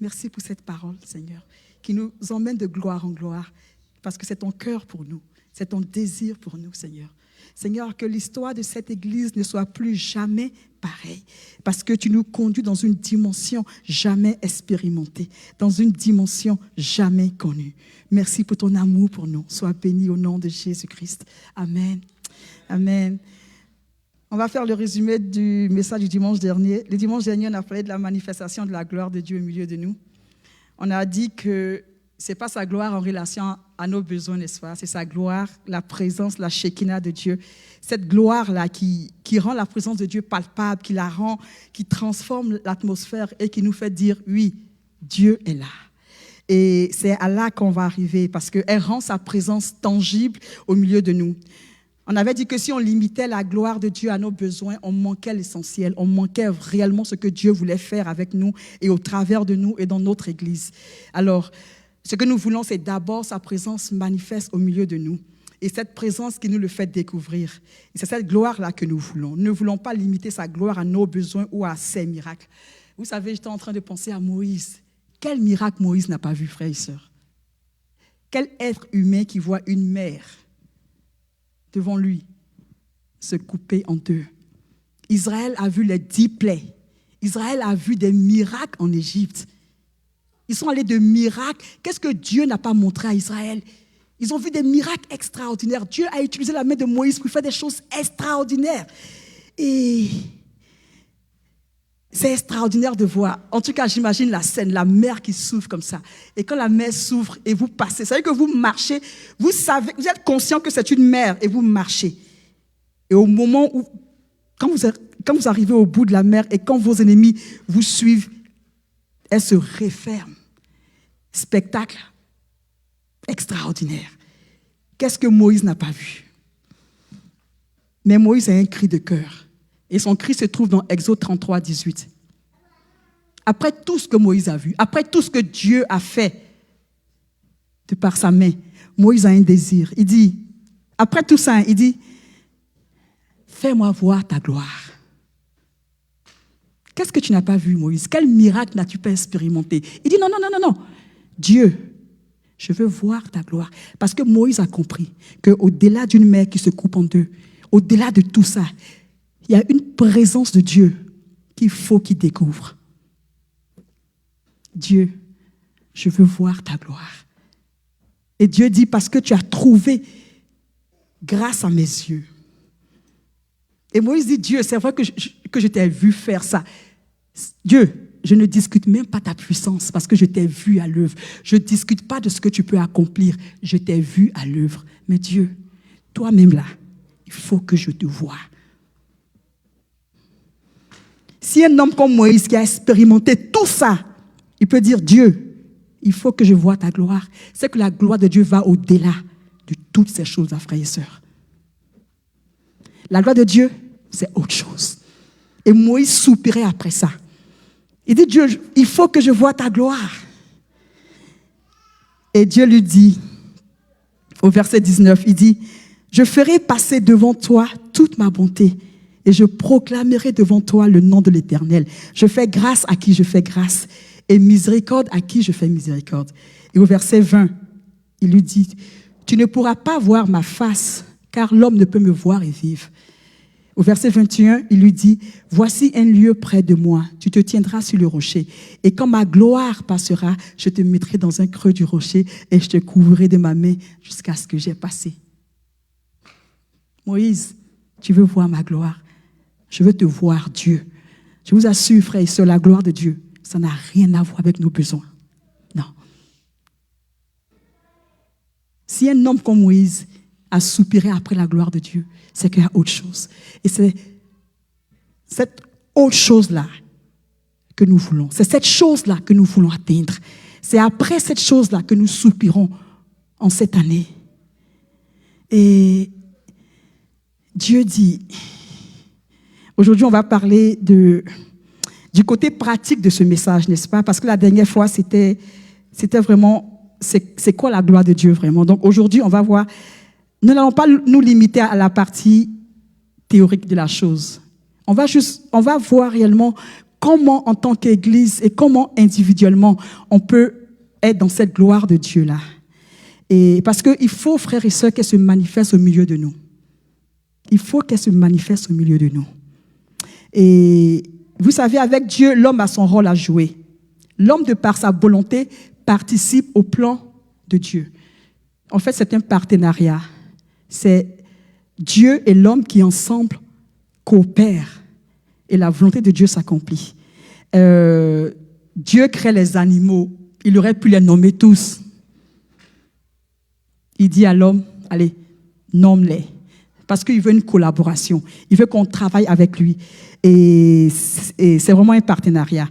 Merci pour cette parole, Seigneur, qui nous emmène de gloire en gloire, parce que c'est ton cœur pour nous, c'est ton désir pour nous, Seigneur. Seigneur, que l'histoire de cette Église ne soit plus jamais pareille, parce que tu nous conduis dans une dimension jamais expérimentée, dans une dimension jamais connue. Merci pour ton amour pour nous. Sois béni au nom de Jésus-Christ. Amen. Amen. On va faire le résumé du message du dimanche dernier. Le dimanche dernier, on a parlé de la manifestation de la gloire de Dieu au milieu de nous. On a dit que ce n'est pas sa gloire en relation à nos besoins, n'est-ce pas? C'est sa gloire, la présence, la Shekinah de Dieu. Cette gloire-là qui rend la présence de Dieu palpable, qui transforme l'atmosphère et qui nous fait dire, oui, Dieu est là. Et c'est à là qu'on va arriver parce qu'elle rend sa présence tangible au milieu de nous. On avait dit que si on limitait la gloire de Dieu à nos besoins, on manquait l'essentiel, on manquait réellement ce que Dieu voulait faire avec nous et au travers de nous et dans notre Église. Alors, ce que nous voulons, c'est d'abord sa présence manifeste au milieu de nous. Et cette présence qui nous le fait découvrir. Et c'est cette gloire-là que nous voulons. Nous ne voulons pas limiter sa gloire à nos besoins ou à ses miracles. Vous savez, j'étais en train de penser à Moïse. Quel miracle Moïse n'a pas vu, frères et sœurs? Quel être humain qui voit une mer devant lui se couper en deux? Israël a vu les 10 plaies. Israël a vu des miracles en Égypte. Ils sont allés de miracles. Qu'est-ce que Dieu n'a pas montré à Israël? Ils ont vu des miracles extraordinaires. Dieu a utilisé la main de Moïse pour faire des choses extraordinaires. Et c'est extraordinaire de voir. En tout cas, j'imagine la scène, la mer qui s'ouvre comme ça. Et quand la mer s'ouvre et vous passez, c'est-à-dire que vous marchez, vous savez, vous êtes conscient que c'est une mer et vous marchez. Et au moment où, quand vous arrivez au bout de la mer et quand vos ennemis vous suivent, elle se referme. Spectacle extraordinaire. Qu'est-ce que Moïse n'a pas vu? Mais Moïse a un cri de cœur. Et son cri se trouve dans Exode 33, 18. Après tout ce que Moïse a vu, après tout ce que Dieu a fait de par sa main, Moïse a un désir. Il dit, après tout ça, il dit, fais-moi voir ta gloire. Qu'est-ce que tu n'as pas vu, Moïse? Quel miracle n'as-tu pas expérimenté? Il dit, non. Dieu, je veux voir ta gloire. Parce que Moïse a compris qu'au-delà d'une mer qui se coupe en deux, au-delà de tout ça, il y a une présence de Dieu qu'il faut qu'il découvre. Dieu, je veux voir ta gloire. Et Dieu dit, parce que tu as trouvé grâce à mes yeux. Et Moïse dit, Dieu, c'est vrai que je t'ai vu faire ça. Dieu, je ne discute même pas ta puissance parce que je t'ai vu à l'œuvre. Je ne discute pas de ce que tu peux accomplir. Je t'ai vu à l'œuvre. Mais Dieu, toi-même là, il faut que je te voie. Si un homme comme Moïse qui a expérimenté tout ça, il peut dire, Dieu, il faut que je voie ta gloire. C'est que la gloire de Dieu va au-delà de toutes ces choses-là, frères et sœurs. La gloire de Dieu, c'est autre chose. Et Moïse soupirait après ça. Il dit, Dieu, il faut que je voie ta gloire. Et Dieu lui dit, au verset 19, il dit, je ferai passer devant toi toute ma bonté et je proclamerai devant toi le nom de l'Éternel. Je fais grâce à qui je fais grâce et miséricorde à qui je fais miséricorde. Et au verset 20, il lui dit, tu ne pourras pas voir ma face car l'homme ne peut me voir et vivre. Au verset 21, il lui dit, voici un lieu près de moi, tu te tiendras sur le rocher. Et quand ma gloire passera, je te mettrai dans un creux du rocher et je te couvrirai de ma main jusqu'à ce que j'ai passé. Moïse, tu veux voir ma gloire? Je veux te voir, Dieu. Je vous assure, frères et sœurs, la gloire de Dieu, ça n'a rien à voir avec nos besoins. Non. Si un homme comme Moïse a soupiré après la gloire de Dieu, c'est qu'il y a autre chose. Et c'est cette autre chose-là que nous voulons. C'est cette chose-là que nous voulons atteindre. C'est après cette chose-là que nous soupirons en cette année. Et Dieu dit, aujourd'hui on va parler du côté pratique de ce message, n'est-ce pas? Parce que la dernière fois, c'était vraiment, c'est quoi la gloire de Dieu vraiment? Donc aujourd'hui, on va voir. Nous n'allons pas nous limiter à la partie théorique de la chose. On va voir réellement comment en tant qu'Église et comment individuellement on peut être dans cette gloire de Dieu-là. Et parce qu'il faut, frères et sœurs, qu'elle se manifeste au milieu de nous. Il faut qu'elle se manifeste au milieu de nous. Et vous savez, avec Dieu, l'homme a son rôle à jouer. L'homme, de par sa volonté, participe au plan de Dieu. En fait, c'est un partenariat. C'est Dieu et l'homme qui, ensemble, coopèrent. Et la volonté de Dieu s'accomplit. Dieu crée les animaux. Il aurait pu les nommer tous. Il dit à l'homme, allez, nomme-les. Parce qu'il veut une collaboration. Il veut qu'on travaille avec lui. Et c'est vraiment un partenariat.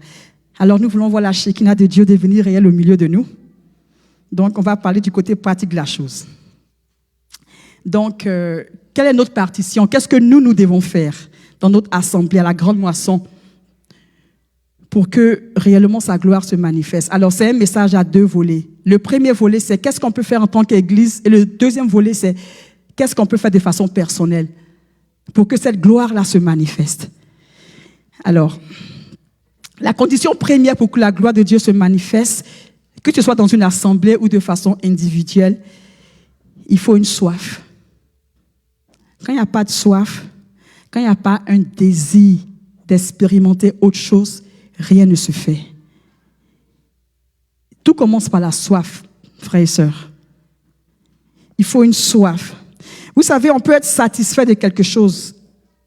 Alors nous voulons voir la Shekinah de Dieu devenir réelle au milieu de nous. Donc on va parler du côté pratique de la chose. Donc, quelle est notre partition? Qu'est-ce que nous devons faire dans notre assemblée, à la grande moisson, pour que réellement sa gloire se manifeste? Alors c'est un message à 2 volets. Le premier volet, c'est qu'est-ce qu'on peut faire en tant qu'Église? Et le deuxième volet, c'est qu'est-ce qu'on peut faire de façon personnelle pour que cette gloire-là se manifeste? Alors, la condition première pour que la gloire de Dieu se manifeste, que ce soit dans une assemblée ou de façon individuelle, il faut une soif. Quand il n'y a pas de soif, quand il n'y a pas un désir d'expérimenter autre chose, rien ne se fait. Tout commence par la soif, frères et sœurs. Il faut une soif. Vous savez, on peut être satisfait de quelque chose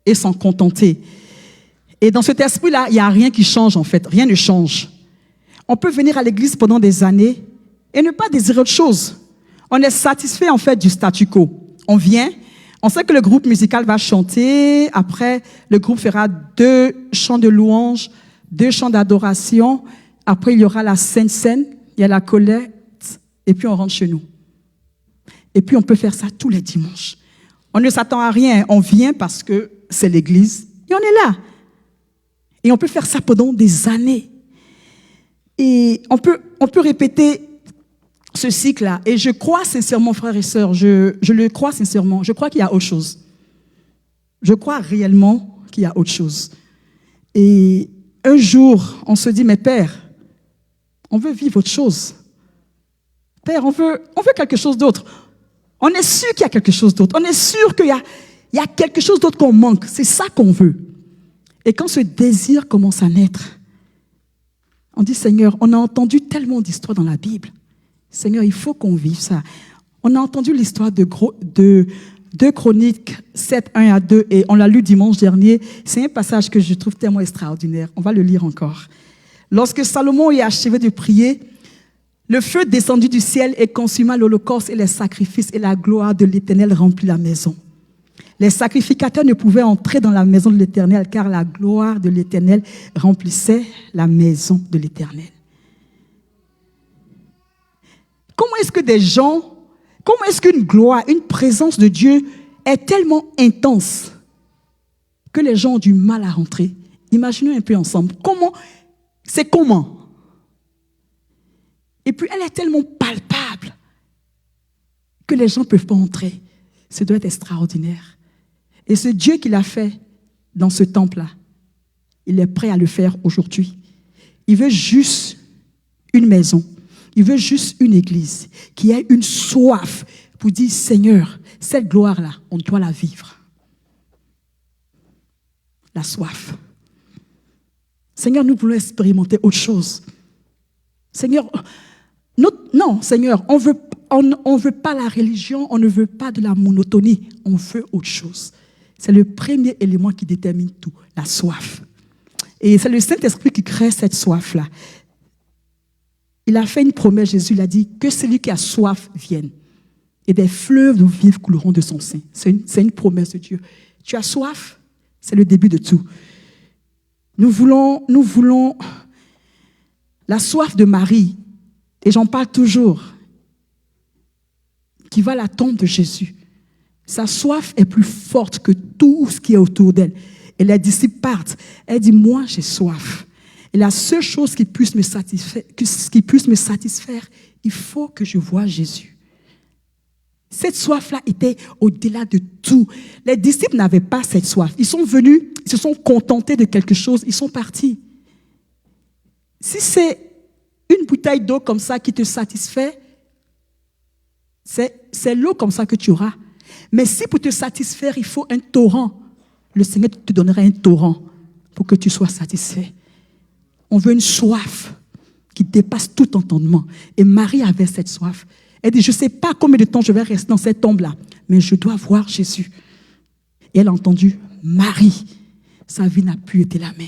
et s'en contenter. Et dans cet esprit-là, il n'y a rien qui change en fait. Rien ne change. On peut venir à l'église pendant des années et ne pas désirer autre chose. On est satisfait en fait du statu quo. On vient, on sait que le groupe musical va chanter. Après, le groupe fera 2 chants de louange, 2 chants d'adoration. Après, il y aura la Sainte Seine, il y a la collecte et puis on rentre chez nous. Et puis on peut faire ça tous les dimanches. On ne s'attend à rien. On vient parce que c'est l'église et on est là. Et on peut faire ça pendant des années. Et on peut répéter ce cycle-là. Et je crois sincèrement, frères et sœurs, je le crois sincèrement, je crois qu'il y a autre chose. Je crois réellement qu'il y a autre chose. Et un jour, on se dit, mais Père, on veut vivre autre chose. Père, on veut quelque chose d'autre. On est sûr qu'il y a quelque chose d'autre. On est sûr qu'il y a quelque chose d'autre qu'on manque. C'est ça qu'on veut. Et quand ce désir commence à naître, on dit, Seigneur, on a entendu tellement d'histoires dans la Bible. Seigneur, il faut qu'on vive ça. On a entendu l'histoire de 2 Chroniques 7, 1 à 2, et on l'a lu dimanche dernier. C'est un passage que je trouve tellement extraordinaire. On va le lire encore. Lorsque Salomon eut achevé de prier, le feu descendit du ciel et consuma l'holocauste et les sacrifices, et la gloire de l'Éternel remplit la maison. Les sacrificateurs ne pouvaient entrer dans la maison de l'Éternel, car la gloire de l'Éternel remplissait la maison de l'Éternel. Comment est-ce qu'une gloire, une présence de Dieu est tellement intense que les gens ont du mal à rentrer? Imaginons un peu ensemble. Comment? Et puis elle est tellement palpable que les gens ne peuvent pas entrer. Ça doit être extraordinaire. Et ce Dieu qui l'a fait dans ce temple-là, il est prêt à le faire aujourd'hui. Il veut juste une maison. Il veut juste une église qui ait une soif pour dire, Seigneur, cette gloire-là, on doit la vivre. La soif. Seigneur, nous voulons expérimenter autre chose. Seigneur, non, Seigneur, on veut pas la religion, on ne veut pas de la monotonie, on veut autre chose. C'est le premier élément qui détermine tout, la soif. Et c'est le Saint-Esprit qui crée cette soif-là. Il a fait une promesse, Jésus l'a dit, que celui qui a soif vienne. Et des fleuves d'eau vive couleront de son sein. C'est une promesse de Dieu. Tu as soif, c'est le début de tout. Nous voulons la soif de Marie, et j'en parle toujours, qui va à la tombe de Jésus. Sa soif est plus forte que tout ce qui est autour d'elle. Et les disciples partent. Elle dit, moi j'ai soif. Et la seule chose qui puisse me satisfaire, il faut que je voie Jésus. Cette soif-là était au-delà de tout. Les disciples n'avaient pas cette soif. Ils sont venus, ils se sont contentés de quelque chose, ils sont partis. Si c'est une bouteille d'eau comme ça qui te satisfait, c'est l'eau comme ça que tu auras. Mais si pour te satisfaire, il faut un torrent, le Seigneur te donnera un torrent pour que tu sois satisfait. On veut une soif qui dépasse tout entendement. Et Marie avait cette soif. Elle dit, je ne sais pas combien de temps je vais rester dans cette tombe-là, mais je dois voir Jésus. Et elle a entendu Marie. Sa vie n'a plus été la même.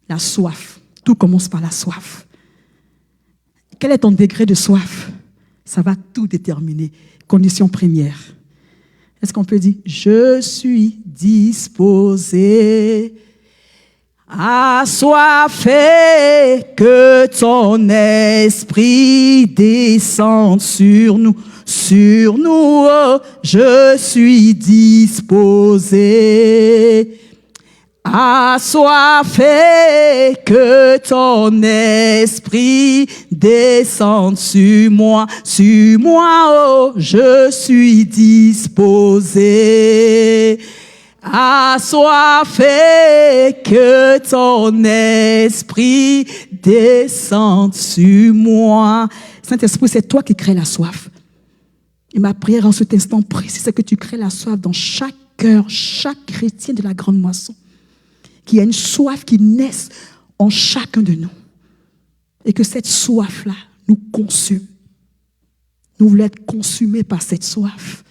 La soif. Tout commence par la soif. Quel est ton degré de soif? Ça va tout déterminer. Condition première. Est-ce qu'on peut dire, je suis disposé, assoiffé, que ton esprit descende sur nous, oh, je suis disposé. Assoiffé, que ton esprit descende sur moi, oh, je suis disposé. Assoiffé, que ton esprit descende sur moi. Saint-Esprit, c'est toi qui crées la soif. Et ma prière en cet instant précis, c'est que tu crées la soif dans chaque cœur, chaque chrétien de la grande moisson. Qu'il y a une soif qui naisse en chacun de nous. Et que cette soif-là nous consume. Nous voulons être consumés par cette soif.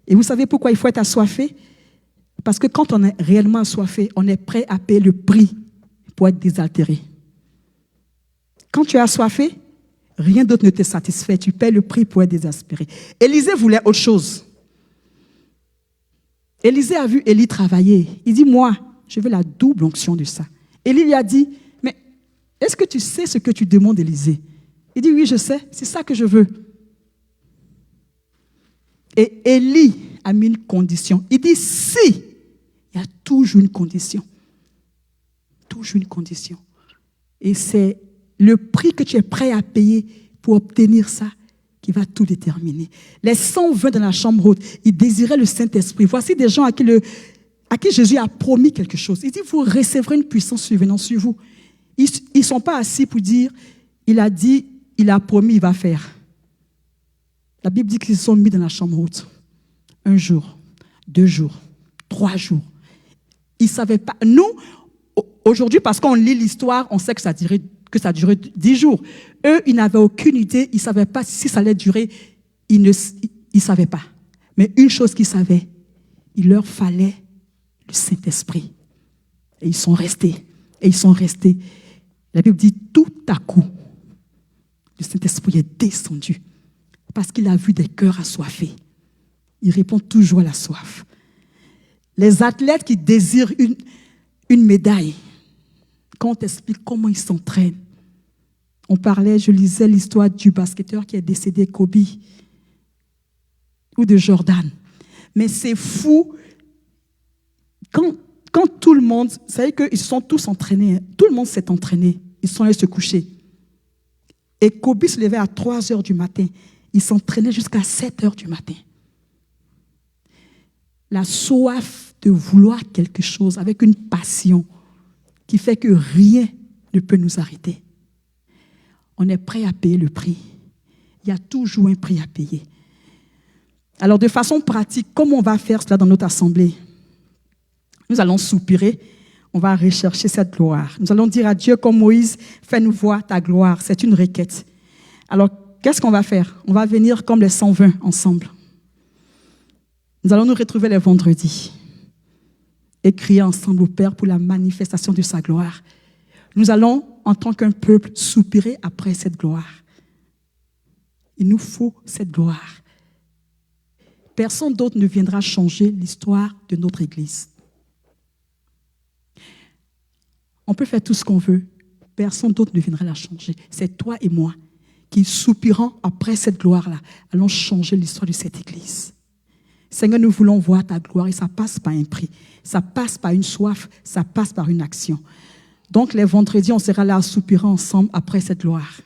Et vous savez pourquoi il faut être assoiffé? Parce que quand on est réellement assoiffé, on est prêt à payer le prix pour être désaltéré. Quand tu es assoiffé, rien d'autre ne te satisfait. Tu paies le prix pour être désespéré. Élisée voulait autre chose. Élisée a vu Élie travailler. Il dit, moi, je veux la double onction de ça. Élie lui a dit, mais est-ce que tu sais ce que tu demandes, Élisée? Il dit, oui, je sais, c'est ça que je veux. Et Élie a mis une condition. Il dit, si, il y a toujours une condition. Toujours une condition. Et c'est le prix que tu es prêt à payer pour obtenir ça qui va tout déterminer. Les 120 dans la chambre haute, ils désiraient le Saint-Esprit. Voici des gens à qui Jésus a promis quelque chose. Il dit, vous recevrez une puissance survenant sur vous. Ils ne sont pas assis pour dire, il a dit, il a promis, il va faire. La Bible dit qu'ils sont mis dans la chambre haute. 1 jour, 2 jours, 3 jours. Ils ne savaient pas. Nous, aujourd'hui, parce qu'on lit l'histoire, on sait que ça durait 10 jours. Eux, ils n'avaient aucune idée, ils ne savaient pas si ça allait durer. Ils ne savaient pas. Mais une chose qu'ils savaient, il leur fallait le Saint-Esprit. Et ils sont restés. Et ils sont restés. La Bible dit, tout à coup, le Saint-Esprit est descendu. Parce qu'il a vu des cœurs assoiffés. Il répond toujours à la soif. Les athlètes qui désirent une médaille, quand on t'explique comment ils s'entraînent, je lisais l'histoire du basketteur qui est décédé, Kobe, ou de Jordan. Mais c'est fou. Quand tout le monde, vous savez qu'ils se sont tous entraînés, tout le monde s'est entraîné, ils sont allés se coucher. Et Kobe se levait à 3 heures du matin, il s'entraînait jusqu'à 7 heures du matin. La soif de vouloir quelque chose avec une passion qui fait que rien ne peut nous arrêter. On est prêt à payer le prix. Il y a toujours un prix à payer. Alors, de façon pratique, comment on va faire cela dans notre assemblée? Nous allons soupirer, on va rechercher cette gloire. Nous allons dire à Dieu comme Moïse, fais-nous voir ta gloire. C'est une requête. Alors, qu'est-ce qu'on va faire? On va venir comme les 120 ensemble. Nous allons nous retrouver les vendredis et crier ensemble au Père pour la manifestation de sa gloire. Nous allons, en tant qu'un peuple, soupirer après cette gloire. Il nous faut cette gloire. Personne d'autre ne viendra changer l'histoire de notre Église. On peut faire tout ce qu'on veut. Personne d'autre ne viendra la changer. C'est toi et moi qui soupirons après cette gloire-là. Allons changer l'histoire de cette Église. Seigneur, nous voulons voir ta gloire et ça passe par un prix. Ça passe par une soif, ça passe par une action. Donc, les vendredis, on sera là à soupirer ensemble après cette gloire.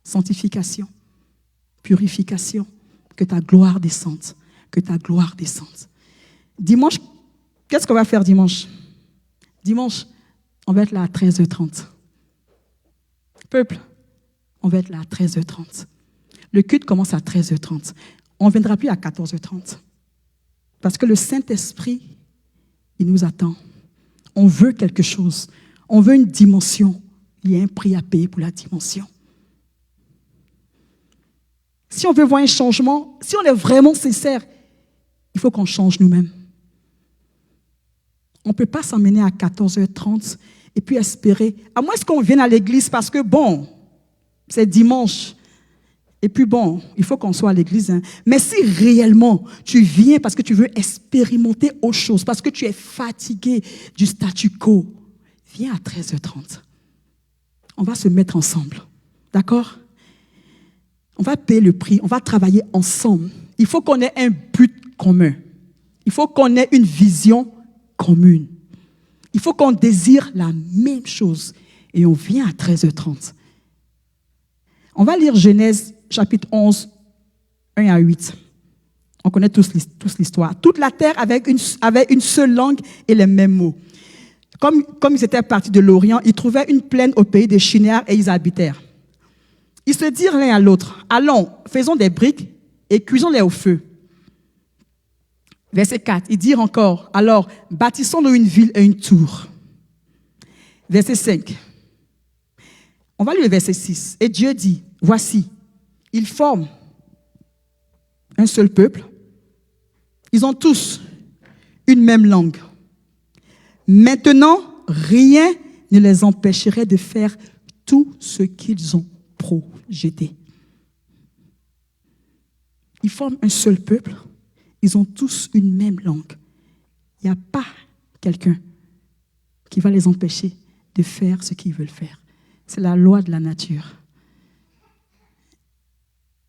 Sanctification, purification, que ta gloire descende, que ta gloire descende. Dimanche, qu'est-ce qu'on va faire dimanche? Dimanche, On va être là à 13h30. Peuple, on va être là à 13h30. Le culte commence à 13h30. On ne viendra plus à 14h30. Parce que le Saint-Esprit, il nous attend. On veut quelque chose. On veut une dimension. Il y a un prix à payer pour la dimension. Si on veut voir un changement, si on est vraiment sincère, il faut qu'on change nous-mêmes. On ne peut pas s'emmener à 14h30 et puis espérer, à moins qu'on vienne à l'église parce que, bon, c'est dimanche. Et puis, bon, il faut qu'on soit à l'église. Hein. Mais si réellement tu viens parce que tu veux expérimenter autre chose, parce que tu es fatigué du statu quo, viens à 13h30. On va se mettre ensemble. D'accord? On va payer le prix. On va travailler ensemble. Il faut qu'on ait un but commun. Il faut qu'on ait une vision commune. Il faut qu'on désire la même chose. Et on vient à 13h30. On va lire Genèse chapitre 11, 1 à 8. On connaît tous l'histoire. Toute la terre avait une seule langue et les mêmes mots. Comme ils étaient partis de l'Orient, ils trouvaient une plaine au pays des Shinéars et ils habitèrent. Ils se dirent l'un à l'autre, allons, faisons des briques et cuisons-les au feu. Verset 4, ils dirent encore, alors, bâtissons-nous une ville et une tour. Verset 5. On va lire le verset 6. Et Dieu dit, voici, ils forment un seul peuple. Ils ont tous une même langue. Maintenant, rien ne les empêcherait de faire tout ce qu'ils ont projeté. Ils forment un seul peuple. Ils ont tous une même langue. Il n'y a pas quelqu'un qui va les empêcher de faire ce qu'ils veulent faire. C'est la loi de la nature.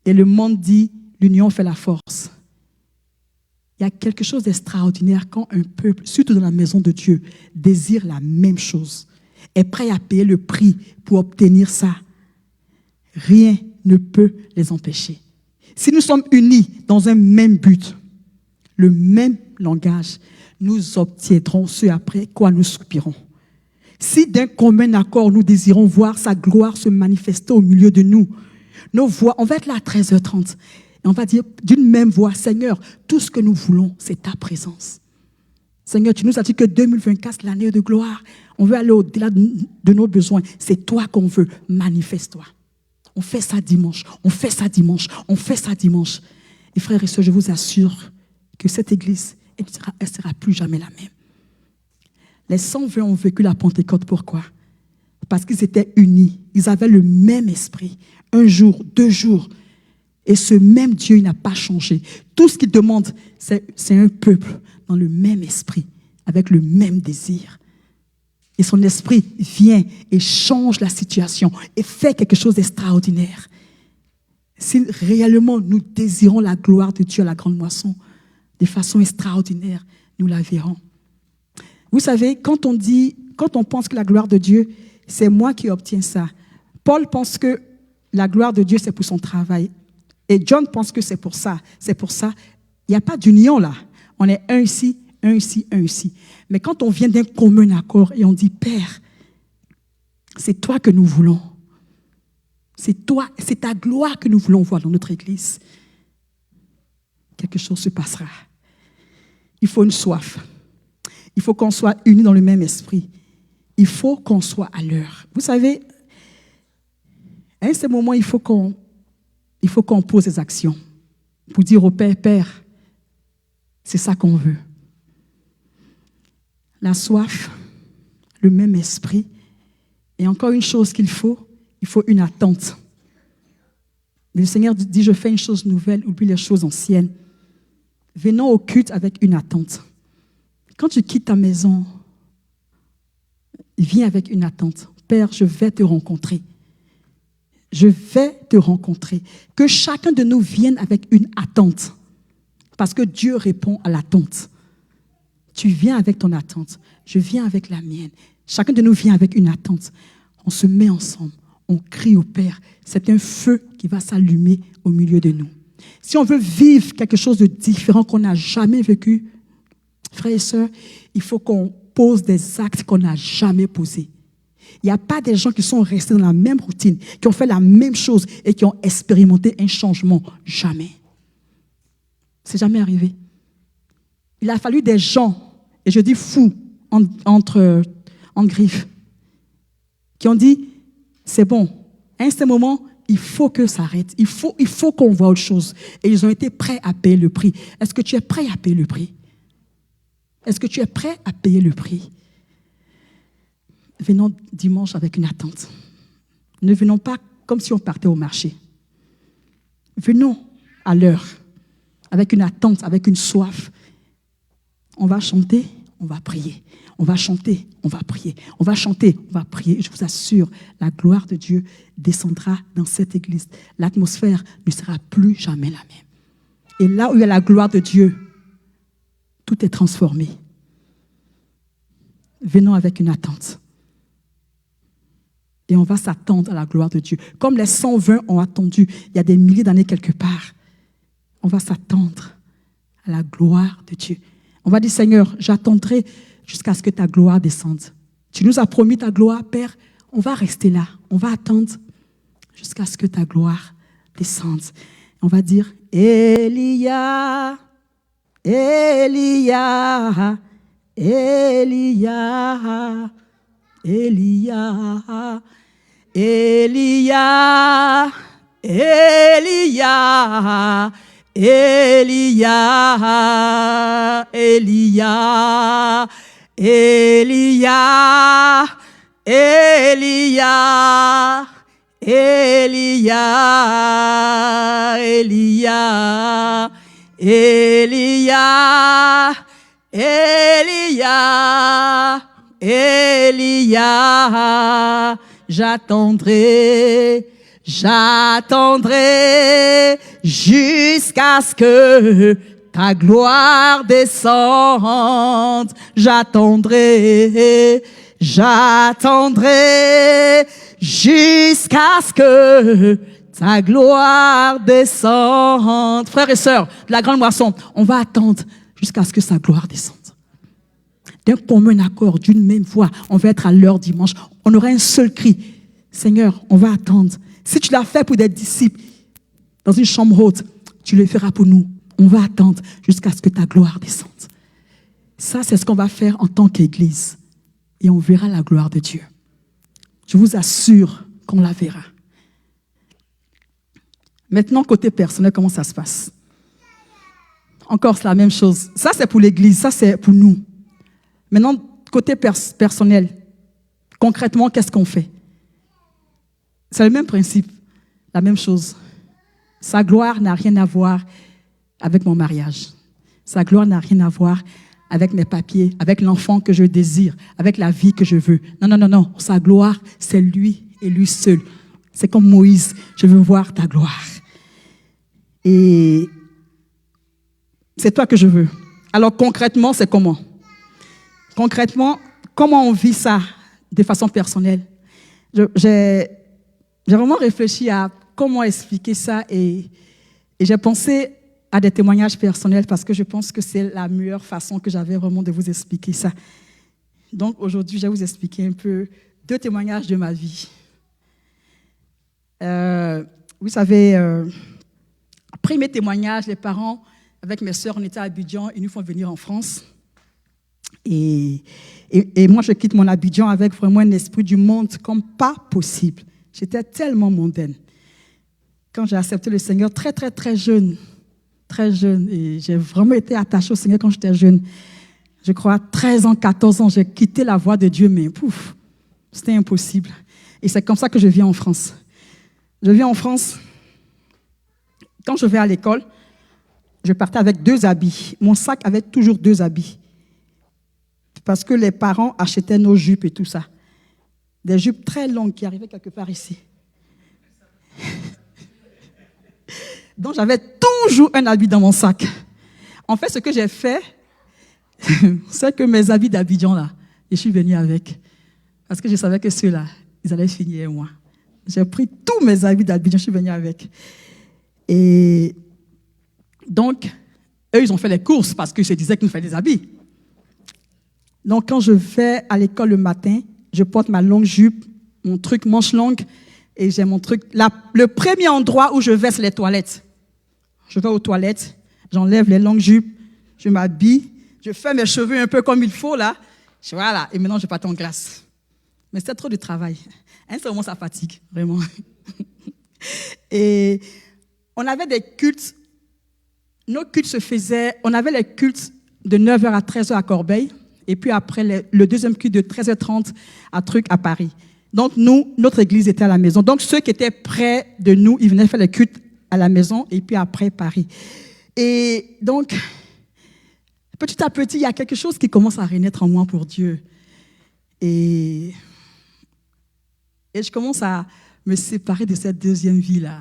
Et le monde dit, l'union fait la force. Il y a quelque chose d'extraordinaire quand un peuple, surtout dans la maison de Dieu, désire la même chose, est prêt à payer le prix pour obtenir ça. Rien ne peut les empêcher. Si nous sommes unis dans un même but, le même langage, nous obtiendrons ce après quoi nous soupirons. Si d'un commun accord nous désirons voir sa gloire se manifester au milieu de nous, nos voix, on va être là à 13h30 et on va dire d'une même voix, Seigneur, tout ce que nous voulons, c'est ta présence. Seigneur, tu nous as dit que 2024, c'est l'année de gloire. On veut aller au-delà de nos besoins. C'est toi qu'on veut, manifeste-toi. On fait ça dimanche, on fait ça dimanche, on fait ça dimanche. Et frères et sœurs, je vous assure que cette église, elle ne sera plus jamais la même. Les 120 ont vécu la Pentecôte, pourquoi? Parce qu'ils étaient unis, ils avaient le même esprit. Un jour, 2 jours. Et ce même Dieu, il n'a pas changé. Tout ce qu'il demande, c'est un peuple dans le même esprit, avec le même désir. Et son esprit vient et change la situation et fait quelque chose d'extraordinaire. Si réellement nous désirons la gloire de Dieu à la grande moisson, de façon extraordinaire, nous la verrons. Vous savez, quand on pense que la gloire de Dieu, c'est moi qui obtiens ça. Paul pense que la gloire de Dieu, c'est pour son travail. Et John pense que c'est pour ça. C'est pour ça. Il n'y a pas d'union là. On est un ici, un ici, un ici. Mais quand on vient d'un commun accord et on dit, Père, c'est toi que nous voulons. C'est toi, c'est ta gloire que nous voulons voir dans notre église. Quelque chose se passera. Il faut une soif. Il faut qu'on soit unis dans le même esprit. Il faut qu'on soit à l'heure. Vous savez, à un certain moment, il faut qu'on pose des actions pour dire au Père, Père, c'est ça qu'on veut. La soif, le même esprit. Et encore une chose qu'il faut, il faut une attente. Le Seigneur dit, je fais une chose nouvelle, oublie les choses anciennes. Venons au culte avec une attente. Quand tu quittes ta maison, viens avec une attente. Père, je vais te rencontrer. Je vais te rencontrer. Que chacun de nous vienne avec une attente. Parce que Dieu répond à l'attente. Tu viens avec ton attente. Je viens avec la mienne. Chacun de nous vient avec une attente. On se met ensemble. On crie au Père. C'est un feu qui va s'allumer au milieu de nous. Si on veut vivre quelque chose de différent qu'on n'a jamais vécu, frères et sœurs, il faut qu'on pose des actes qu'on n'a jamais posés. Il n'y a pas des gens qui sont restés dans la même routine, qui ont fait la même chose et qui ont expérimenté un changement. Jamais. C'est jamais arrivé. Il a fallu des gens, et je dis fous, en griffes, qui ont dit, c'est bon, à un certain moment, il faut que ça arrête, il faut qu'on voit autre chose. Et ils ont été prêts à payer le prix. Est-ce que tu es prêt à payer le prix? Est-ce que tu es prêt à payer le prix? Venons dimanche avec une attente. Ne venons pas comme si on partait au marché. Venons à l'heure, avec une attente, avec une soif. On va chanter, on va prier. On va chanter, on va prier. On va chanter, on va prier. Je vous assure, la gloire de Dieu descendra dans cette église. L'atmosphère ne sera plus jamais la même. Et là où il y a la gloire de Dieu, tout est transformé. Venons avec une attente. Et on va s'attendre à la gloire de Dieu. Comme les 120 ont attendu il y a des milliers d'années quelque part, on va s'attendre à la gloire de Dieu. On va dire, Seigneur, j'attendrai jusqu'à ce que ta gloire descende. Tu nous as promis ta gloire, Père. On va rester là. On va attendre jusqu'à ce que ta gloire descende. On va dire, Elia, Elia, Elia, Elia, Elia, Elia, Elia, Elia, Elia, Elia, Elia, Elia, Elia, Elia, Elia, j'attendrai, j'attendrai jusqu'à ce que ta gloire descende. J'attendrai, j'attendrai jusqu'à ce que ta gloire descende. Frères et sœurs de la grande moisson, on va attendre jusqu'à ce que sa gloire descende. D'un commun accord, d'une même voix, on va être à l'heure dimanche. On aura un seul cri. Seigneur, on va attendre. Si tu l'as fait pour des disciples dans une chambre haute, tu le feras pour nous. On va attendre jusqu'à ce que ta gloire descende. Ça, c'est ce qu'on va faire en tant qu'Église. Et on verra la gloire de Dieu. Je vous assure qu'on la verra. Maintenant, côté personnel, comment ça se passe? Encore, c'est la même chose. Ça, c'est pour l'Église. Ça, c'est pour nous. Maintenant, côté personnel, concrètement, qu'est-ce qu'on fait? C'est le même principe, la même chose. Sa gloire n'a rien à voir avec mon mariage. Sa gloire n'a rien à voir avec mes papiers, avec l'enfant que je désire, avec la vie que je veux. Non, non, non, non. Sa gloire, c'est lui et lui seul. C'est comme Moïse, je veux voir ta gloire. Et c'est toi que je veux. Alors concrètement, c'est comment? Concrètement, comment on vit ça de façon personnelle? J'ai vraiment réfléchi à comment expliquer ça et j'ai pensé à des témoignages personnels parce que je pense que c'est la meilleure façon que j'avais vraiment de vous expliquer ça. Donc aujourd'hui, je vais vous expliquer un peu 2 témoignages de ma vie. Vous savez, après mes témoignages, les parents, avec mes sœurs, on était à Abidjan, ils nous font venir en France. Et moi, je quitte mon Abidjan avec vraiment un esprit du monde comme pas possible. J'étais tellement mondaine. Quand j'ai accepté le Seigneur, très, très, très jeune, et j'ai vraiment été attachée au Seigneur quand j'étais jeune. Je crois, 13 ans, 14 ans, j'ai quitté la voie de Dieu, mais pouf, c'était impossible. Et c'est comme ça que je viens en France. Je viens en France, quand je vais à l'école, je partais avec 2 habits. Mon sac avait toujours 2 habits. Parce que les parents achetaient nos jupes et tout ça. Des jupes très longues qui arrivaient quelque part ici. Donc, j'avais toujours un habit dans mon sac. En fait, ce que j'ai fait, c'est que mes habits d'Abidjan, là, je suis venue avec. Parce que je savais que ceux-là, ils allaient finir moi. J'ai pris tous mes habits d'Abidjan, je suis venue avec. Et donc, eux, ils ont fait les courses parce qu'ils se disaient qu'ils nous faisaient des habits. Donc, quand je vais à l'école le matin, je porte ma longue jupe, mon truc manche longue, et j'ai mon truc. Le premier endroit où je vais, c'est les toilettes. Je vais aux toilettes, j'enlève les longues jupes, je m'habille, je fais mes cheveux un peu comme il faut, là. Voilà, et maintenant, je pars en classe. Mais c'était trop de travail. À un certain moment, ça fatigue, vraiment. Et on avait des cultes. Nos cultes se faisaient, on avait les cultes de 9h à 13h à Corbeil, et puis après le deuxième culte de 13h30 à Paris. Donc nous, notre église était à la maison. Donc ceux qui étaient près de nous, ils venaient faire les cultes à la maison, et puis après Paris. Et donc, petit à petit, il y a quelque chose qui commence à renaître en moi pour Dieu. Et je commence à me séparer de cette deuxième vie-là.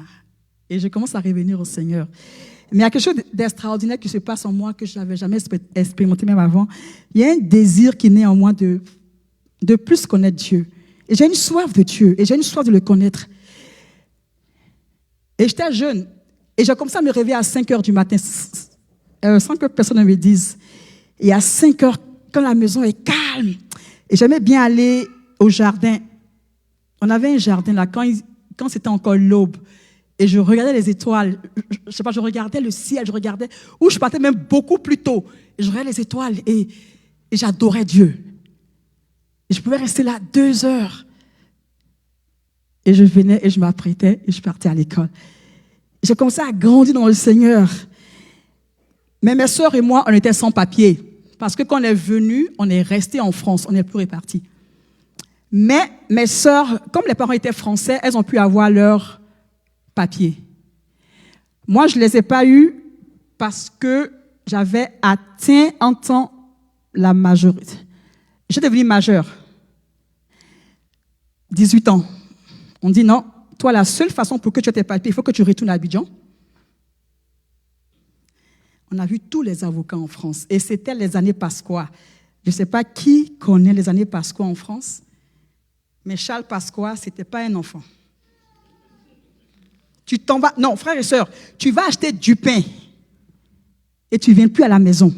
Et je commence à revenir au Seigneur. Mais il y a quelque chose d'extraordinaire qui se passe en moi que je n'avais jamais expérimenté même avant. Il y a un désir qui naît en moi de plus connaître Dieu. Et j'ai une soif de Dieu. Et j'ai une soif de le connaître. Et j'étais jeune. Et j'ai commencé à me réveiller à 5 heures du matin. Sans que personne ne me dise. Et à 5 heures, quand la maison est calme. Et j'aimais bien aller au jardin. On avait un jardin là, quand c'était encore l'aube. Et je regardais les étoiles, je sais pas, je regardais le ciel, où je partais même beaucoup plus tôt. Et je regardais les étoiles et j'adorais Dieu. Et je pouvais rester là 2 heures. Et je venais et je m'apprêtais et je partais à l'école. J'ai commencé à grandir dans le Seigneur. Mais mes sœurs et moi, on était sans papier. Parce que quand on est venu, on est resté en France, on n'est plus répartis. Mais mes sœurs, comme les parents étaient français, elles ont pu avoir leur papier. Moi, je ne les ai pas eus parce que j'avais atteint en temps la majorité. J'étais devenue majeure. 18 ans. On dit non, toi, la seule façon pour que tu aies tes papiers, il faut que tu retournes à Abidjan. On a vu tous les avocats en France. Et c'était les années Pasqua. Je ne sais pas qui connaît les années Pasqua en France, mais Charles Pasqua, ce n'était pas un enfant. Tu t'en vas, non, frères et sœurs, tu vas acheter du pain et tu ne viens plus à la maison.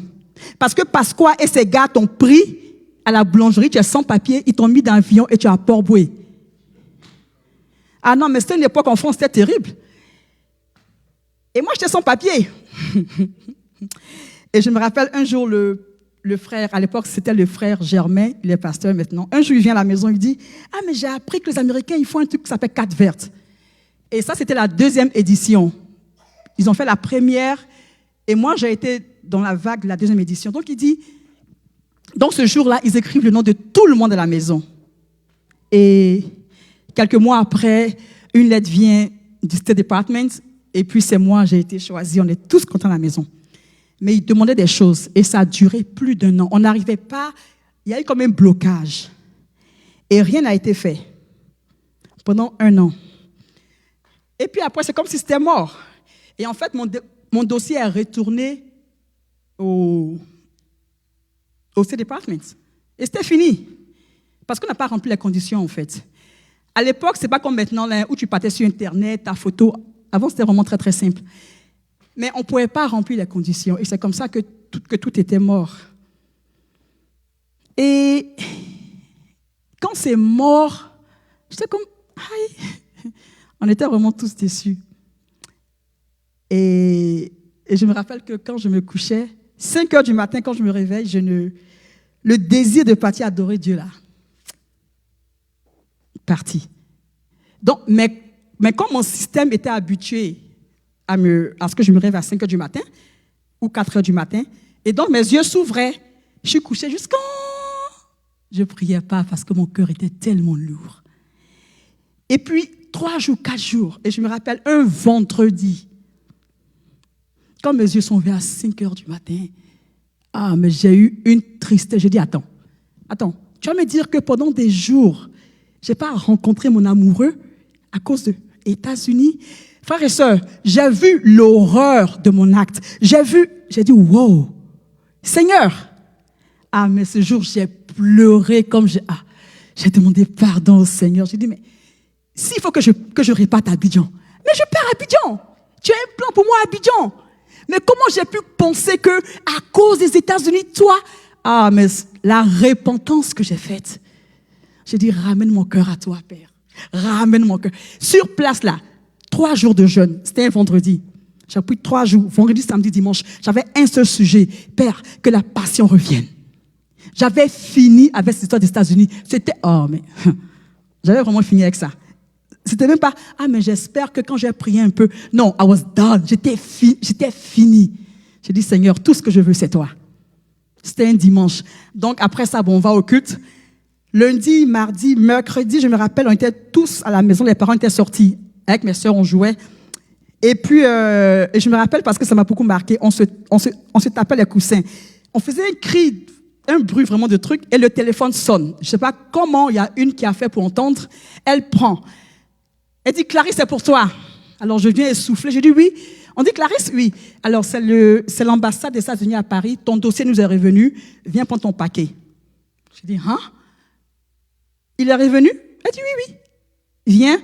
Parce que Pasqua et ses gars t'ont pris à la boulangerie, tu es sans papier, ils t'ont mis dans l'avion et tu es à Port-Boué. Ah non, mais c'était une époque en France, c'était terrible. Et moi, j'étais sans papier. Et je me rappelle un jour, le frère, à l'époque, c'était le frère Germain, il est pasteur maintenant. Un jour, il vient à la maison, il dit « Ah, mais j'ai appris que les Américains, ils font un truc qui s'appelle carte verte. » Et ça, c'était la 2e édition. Ils ont fait la première, et moi, j'ai été dans la vague de la 2e édition. Donc, il dit, dans ce jour-là, ils écrivent le nom de tout le monde à la maison. Et quelques mois après, une lettre vient du State Department, et puis c'est moi, j'ai été choisie. On est tous contents à la maison. Mais ils demandaient des choses, et ça a duré plus d'1 an. On n'arrivait pas, il y a eu comme un blocage. Et rien n'a été fait pendant 1 an. Et puis après, c'est comme si c'était mort. Et en fait, mon dossier est retourné au State Department. Et c'était fini. Parce qu'on n'a pas rempli les conditions, en fait. À l'époque, ce n'est pas comme maintenant, là, où tu partais sur Internet, ta photo. Avant, c'était vraiment très, très simple. Mais on ne pouvait pas remplir les conditions. Et c'est comme ça que tout était mort. Et quand c'est mort, j'étais comme, aïe. On était vraiment tous déçus. Et je me rappelle que quand je me couchais, 5 heures du matin, quand je me réveille, le désir de partir adorer Dieu là, parti. Donc, mais comme mon système était habitué à ce que je me réveille à 5 heures du matin ou 4 heures du matin, et donc mes yeux s'ouvraient, je suis couchée jusqu'à... Je ne priais pas parce que mon cœur était tellement lourd. Et puis, 3 jours, 4 jours, et je me rappelle un vendredi, quand mes yeux sont ouverts à 5 heures du matin, mais j'ai eu une tristesse. J'ai dit, attends, tu vas me dire que pendant des jours, je n'ai pas rencontré mon amoureux à cause des États-Unis. Frères et sœurs, j'ai vu l'horreur de mon acte. J'ai dit, wow, Seigneur. Mais ce jour, j'ai pleuré comme j'ai demandé pardon au Seigneur. J'ai dit, mais s'il faut que je réparte à Abidjan, mais je pars à Abidjan. Tu as un plan pour moi à Abidjan. Mais comment j'ai pu penser que à cause des États-Unis, toi, mais la repentance que j'ai faite. J'ai dit, ramène mon cœur à toi, Père. Ramène mon cœur. Sur place, là, 3 jours de jeûne. C'était un vendredi. J'ai pris 3 jours, vendredi, samedi, dimanche. J'avais un seul sujet. Père, que la passion revienne. J'avais fini avec cette histoire des États-Unis. C'était, oh, mais j'avais vraiment fini avec ça. C'était même pas, ah, mais j'espère que quand j'ai prié un peu. Non, I was done. J'étais fini. J'ai dit, Seigneur, tout ce que je veux, c'est toi. C'était un dimanche. Donc, après ça, bon, on va au culte. Lundi, mardi, mercredi, je me rappelle, on était tous à la maison. Les parents étaient sortis. Avec mes sœurs, on jouait. Et puis, je me rappelle parce que ça m'a beaucoup marqué. On se tapait les coussins. On faisait un cri, un bruit vraiment de truc, et le téléphone sonne. Je ne sais pas comment il y a une qui a fait pour entendre. Elle prend. Elle dit, Clarisse, c'est pour toi. Alors, je viens essouffler. Je dis, oui. On dit, Clarisse, oui. Alors, c'est l'ambassade des États-Unis à Paris. Ton dossier nous est revenu. Viens prendre ton paquet. Je dis, hein? Il est revenu? Elle dit, oui, oui. Viens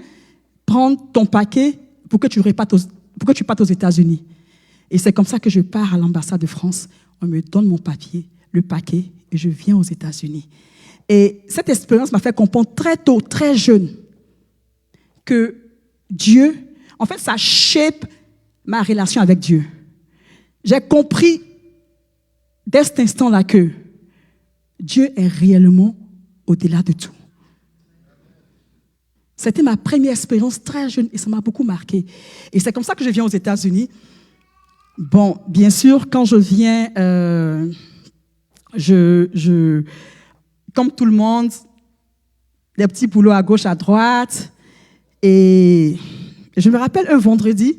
prendre ton paquet pour que tu partes aux États-Unis. Et c'est comme ça que je pars à l'ambassade de France. On me donne mon papier, le paquet, et je viens aux États-Unis. Et cette expérience m'a fait comprendre très tôt, très jeune, que Dieu, en fait, ça shape ma relation avec Dieu. J'ai compris dès cet instant-là que Dieu est réellement au-delà de tout. C'était ma première expérience très jeune et ça m'a beaucoup marqué. Et c'est comme ça que je viens aux États-Unis. Bon, bien sûr, quand je viens, comme tout le monde, des petits boulots à gauche, à droite. Et je me rappelle un vendredi,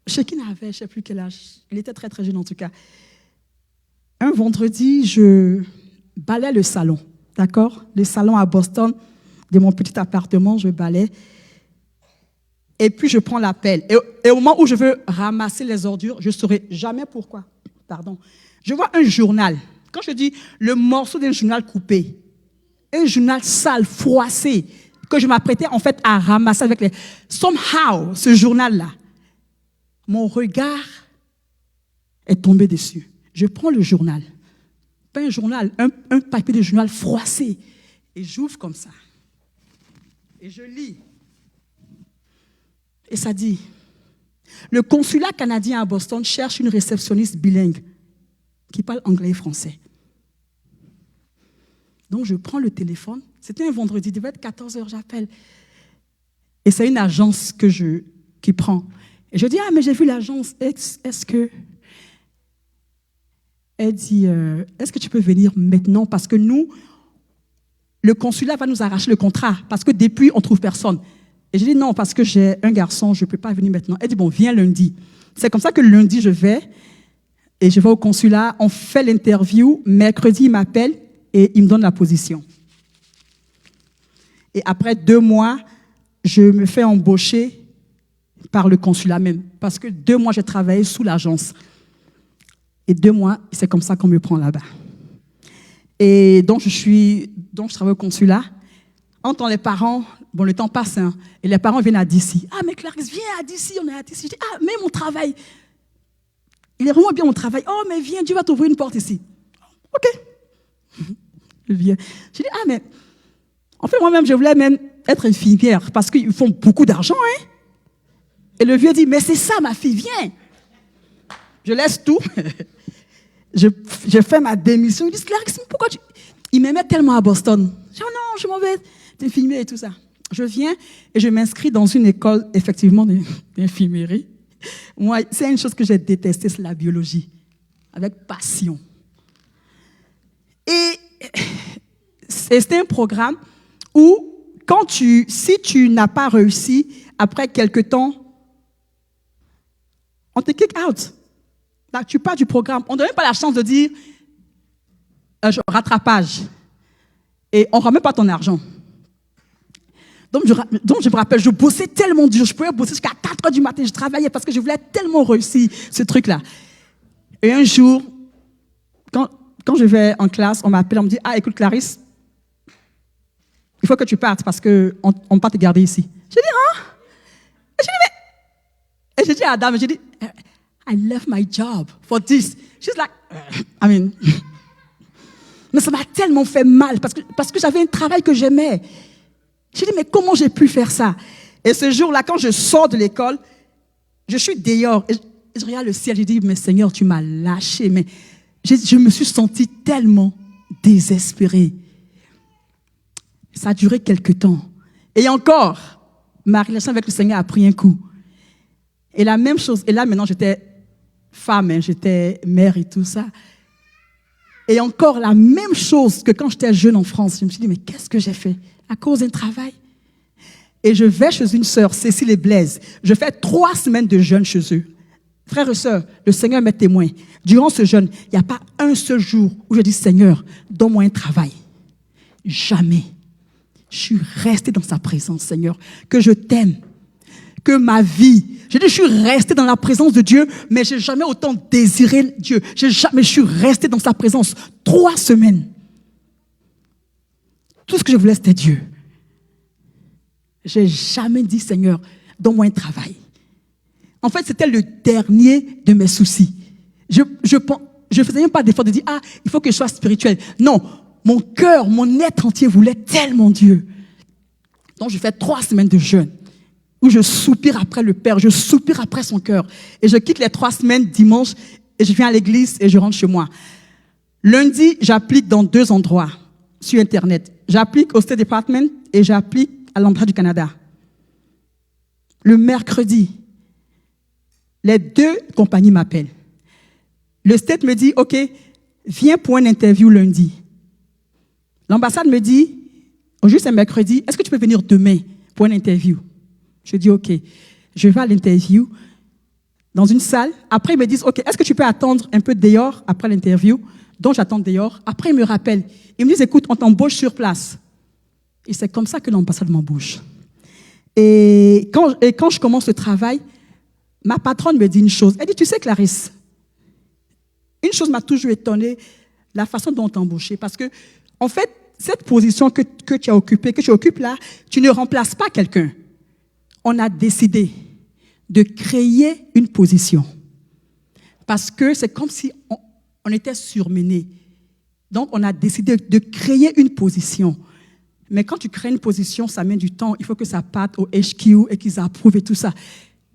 Shekin avait, je ne sais plus quel âge, il était très très jeune en tout cas. Un vendredi, je balais le salon, d'accord? Le salon à Boston, de mon petit appartement, je balais. Et puis je prends l'appel. Et au moment où je veux ramasser les ordures, je ne saurais jamais pourquoi. Pardon. Je vois un journal. Quand je dis le morceau d'un journal coupé, un journal sale, froissé, que je m'apprêtais en fait à ramasser avec les... Somehow, ce journal-là, mon regard est tombé dessus. Je prends le journal, pas un journal, un papier de journal froissé, et j'ouvre comme ça. Et je lis. Et ça dit, le consulat canadien à Boston cherche une réceptionniste bilingue qui parle anglais et français. Donc je prends le téléphone, c'était un vendredi, il devait être 14h, j'appelle. Et c'est une agence qui prend. Et je dis, ah mais j'ai vu l'agence, est-ce que... Elle dit, est-ce que tu peux venir maintenant? Parce que nous, le consulat va nous arracher le contrat, parce que depuis, on ne trouve personne. Et je dis, non, parce que j'ai un garçon, je ne peux pas venir maintenant. Elle dit, bon, viens lundi. C'est comme ça que lundi, je vais au consulat, on fait l'interview, mercredi, il m'appelle et il me donne la position. Et après 2 mois, je me fais embaucher par le consulat même, parce que 2 mois, j'ai travaillé sous l'agence. Et 2 mois, c'est comme ça qu'on me prend là-bas. Et donc, je travaille au consulat. Entre les parents, bon, le temps passe, hein, et les parents viennent à DC. Ah, mais Clarisse, viens à DC, on est à DC. Je dis, ah, mais mon travail, il est vraiment bien mon travail. Oh, mais viens, Dieu va t'ouvrir une porte ici. OK. Je viens. Je dis, ah, mais en fait, moi-même, je voulais même être infirmière parce qu'ils font beaucoup d'argent, hein. Et le vieux dit, mais c'est ça, ma fille, viens. Je laisse tout. Je fais ma démission. Il dit, Clarisse, pourquoi tu... Il m'aimait tellement à Boston. Je dis, oh non, je m'en vais t'infirmer et tout ça. Je viens et je m'inscris dans une école, effectivement, d'infirmerie. Moi, c'est une chose que j'ai détestée, c'est la biologie. Avec passion. Et c'était un programme où, si tu n'as pas réussi, après quelque temps, on te kick out. Là, tu pars du programme. On ne donne même pas la chance de dire rattrapage. Et on ne remet pas ton argent. Donc, je me rappelle, je bossais tellement dur. Je pouvais bosser jusqu'à 4 heures du matin. Je travaillais parce que je voulais tellement réussir ce truc-là. Et un jour, quand je vais en classe, on m'appelle, on me dit, ah, écoute, Clarisse, il faut que tu partes parce qu'on ne peut pas te garder ici. J'ai dit, hein? Et j'ai dit, mais... Et j'ai dit à la dame, j'ai dit, I left my job for this. She's like, I mean... Mais ça m'a tellement fait mal parce que j'avais un travail que j'aimais. J'ai dit, mais comment j'ai pu faire ça? Et ce jour-là, quand je sors de l'école, je suis dehors et je regarde le ciel. Je dis, mais Seigneur, tu m'as lâché. Mais je me suis sentie tellement désespérée. Ça a duré quelque temps. Et encore, ma relation avec le Seigneur a pris un coup. Et la même chose, et là maintenant j'étais femme, hein, j'étais mère et tout ça. Et encore la même chose que quand j'étais jeune en France. Je me suis dit, mais qu'est-ce que j'ai fait? À cause d'un travail. Et je vais chez une sœur, Cécile et Blaise. Je fais 3 semaines de jeûne chez eux. Frères et sœurs, le Seigneur m'est témoin. Durant ce jeûne, il n'y a pas un seul jour où je dis, Seigneur, donne-moi un travail. Jamais. Je suis restée dans sa présence, Seigneur, que je t'aime, que ma vie. Je dis, je suis restée dans la présence de Dieu, mais je n'ai jamais autant désiré Dieu. Je suis restée dans sa présence 3 semaines. Tout ce que je voulais, c'était Dieu. Je n'ai jamais dit, Seigneur, donne-moi un travail. En fait, c'était le dernier de mes soucis. Je faisais même pas d'effort de dire, il faut que je sois spirituel. Non, mon cœur, mon être entier voulait tellement Dieu. Donc, je fais 3 semaines de jeûne où je soupire après le Père, je soupire après son cœur. Et je quitte les 3 semaines dimanche et je viens à l'église et je rentre chez moi. Lundi, j'applique dans 2 endroits sur Internet. J'applique au State Department et j'applique à l'ambassade du Canada. Le mercredi, les 2 compagnies m'appellent. Le State me dit, OK, viens pour une interview lundi. L'ambassade me dit, aujourd'hui c'est mercredi, est-ce que tu peux venir demain pour une interview? Je dis, OK. Je vais à l'interview dans une salle. Après, ils me disent, OK, est-ce que tu peux attendre un peu dehors après l'interview? Donc, j'attends dehors. Après, ils me rappellent. Ils me disent, écoute, on t'embauche sur place. Et c'est comme ça que l'ambassade m'embauche. Et quand je commence le travail, ma patronne me dit une chose. Elle dit, tu sais, Clarisse, une chose m'a toujours étonnée, la façon dont on t'a embauché. Parce que, en fait, cette position que tu as occupée, que tu occupes là, tu ne remplaces pas quelqu'un. On a décidé de créer une position. Parce que c'est comme si on était surmené. Donc, on a décidé de créer une position. Mais quand tu crées une position, ça met du temps. Il faut que ça parte au HQ et qu'ils approuvent et tout ça.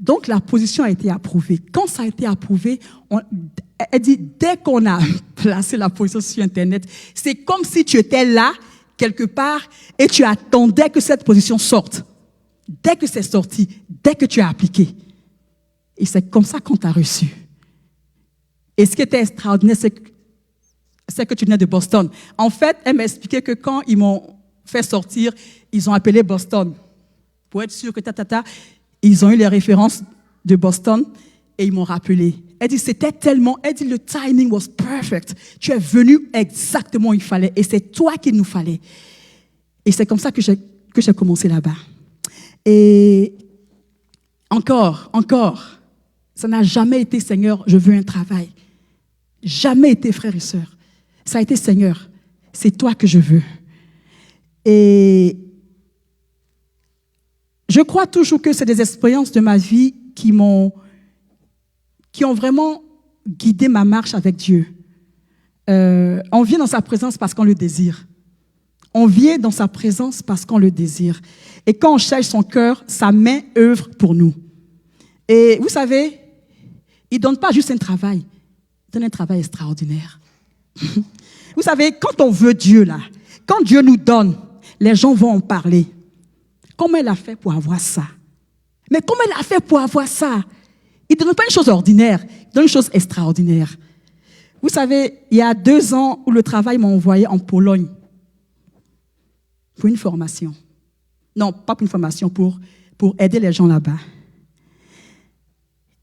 Donc, la position a été approuvée. Quand ça a été approuvé, elle dit, dès qu'on a placé la position sur Internet, c'est comme si tu étais là, quelque part, et tu attendais que cette position sorte. Dès que c'est sorti, dès que tu as appliqué. Et c'est comme ça qu'on t'a reçu. Et ce qui était extraordinaire, c'est que tu venais de Boston. En fait, elle m'a expliqué que quand ils m'ont fait sortir, ils ont appelé Boston. Pour être sûr que ils ont eu les références de Boston et ils m'ont rappelé. Elle dit, le timing was perfect. Tu es venu exactement où il fallait et c'est toi qu'il nous fallait. Et c'est comme ça que j'ai commencé là-bas. Et encore, ça n'a jamais été, Seigneur, je veux un travail. Jamais été, frères et sœurs. Ça a été, Seigneur, c'est toi que je veux. Et je crois toujours que c'est des expériences de ma vie qui ont vraiment guidé ma marche avec Dieu. On vient dans sa présence parce qu'on le désire. On vient dans sa présence parce qu'on le désire. Et quand on cherche son cœur, sa main œuvre pour nous. Et vous savez, il ne donne pas juste un travail, il donne un travail extraordinaire. Vous savez, quand on veut Dieu, là, quand Dieu nous donne, les gens vont en parler. Comment elle a fait pour avoir ça? Mais comment elle a fait pour avoir ça? Il ne donne pas une chose ordinaire, il donne une chose extraordinaire. Vous savez, il y a 2 ans où le travail m'a envoyé en Pologne pour une formation. Non, pas pour une formation, pour aider les gens là-bas.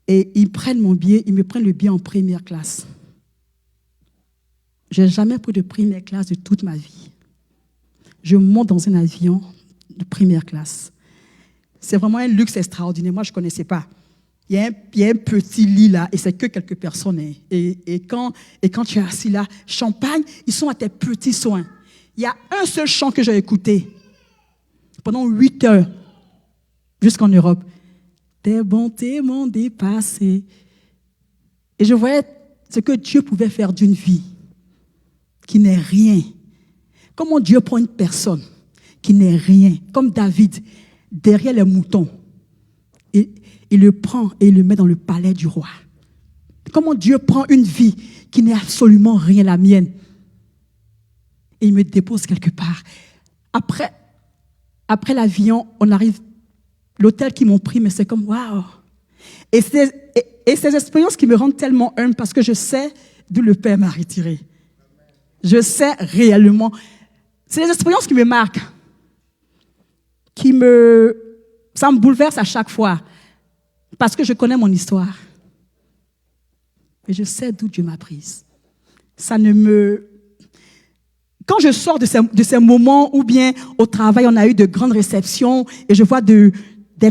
Et ils prennent mon billet, ils me prennent le billet en première classe. Je n'ai jamais pris de première classe de toute ma vie. Je monte dans un avion de première classe. C'est vraiment un luxe extraordinaire. Moi, je ne connaissais pas. Il y a un petit lit là, et c'est que quelques personnes. Et quand tu es assis là, champagne, ils sont à tes petits soins. Il y a un seul chant que j'ai écouté pendant 8 heures jusqu'en Europe. Tes bontés m'ont dépassé. Et je voyais ce que Dieu pouvait faire d'une vie. qui n'est rien. Comment Dieu prend une personne qui n'est rien, comme David, derrière les moutons, et il le prend et il le met dans le palais du roi. Comment Dieu prend une vie qui n'est absolument rien, la mienne, et il me dépose quelque part. Après l'avion, on arrive, l'hôtel qu'ils m'ont pris, mais c'est comme waouh. Et ces expériences qui me rendent tellement humble parce que je sais d'où le Père m'a retiré. Je sais réellement. C'est des expériences qui me marquent, ça me bouleverse à chaque fois parce que je connais mon histoire. Et je sais d'où Dieu m'a prise. Quand je sors de ces moments où bien au travail on a eu de grandes réceptions et je vois des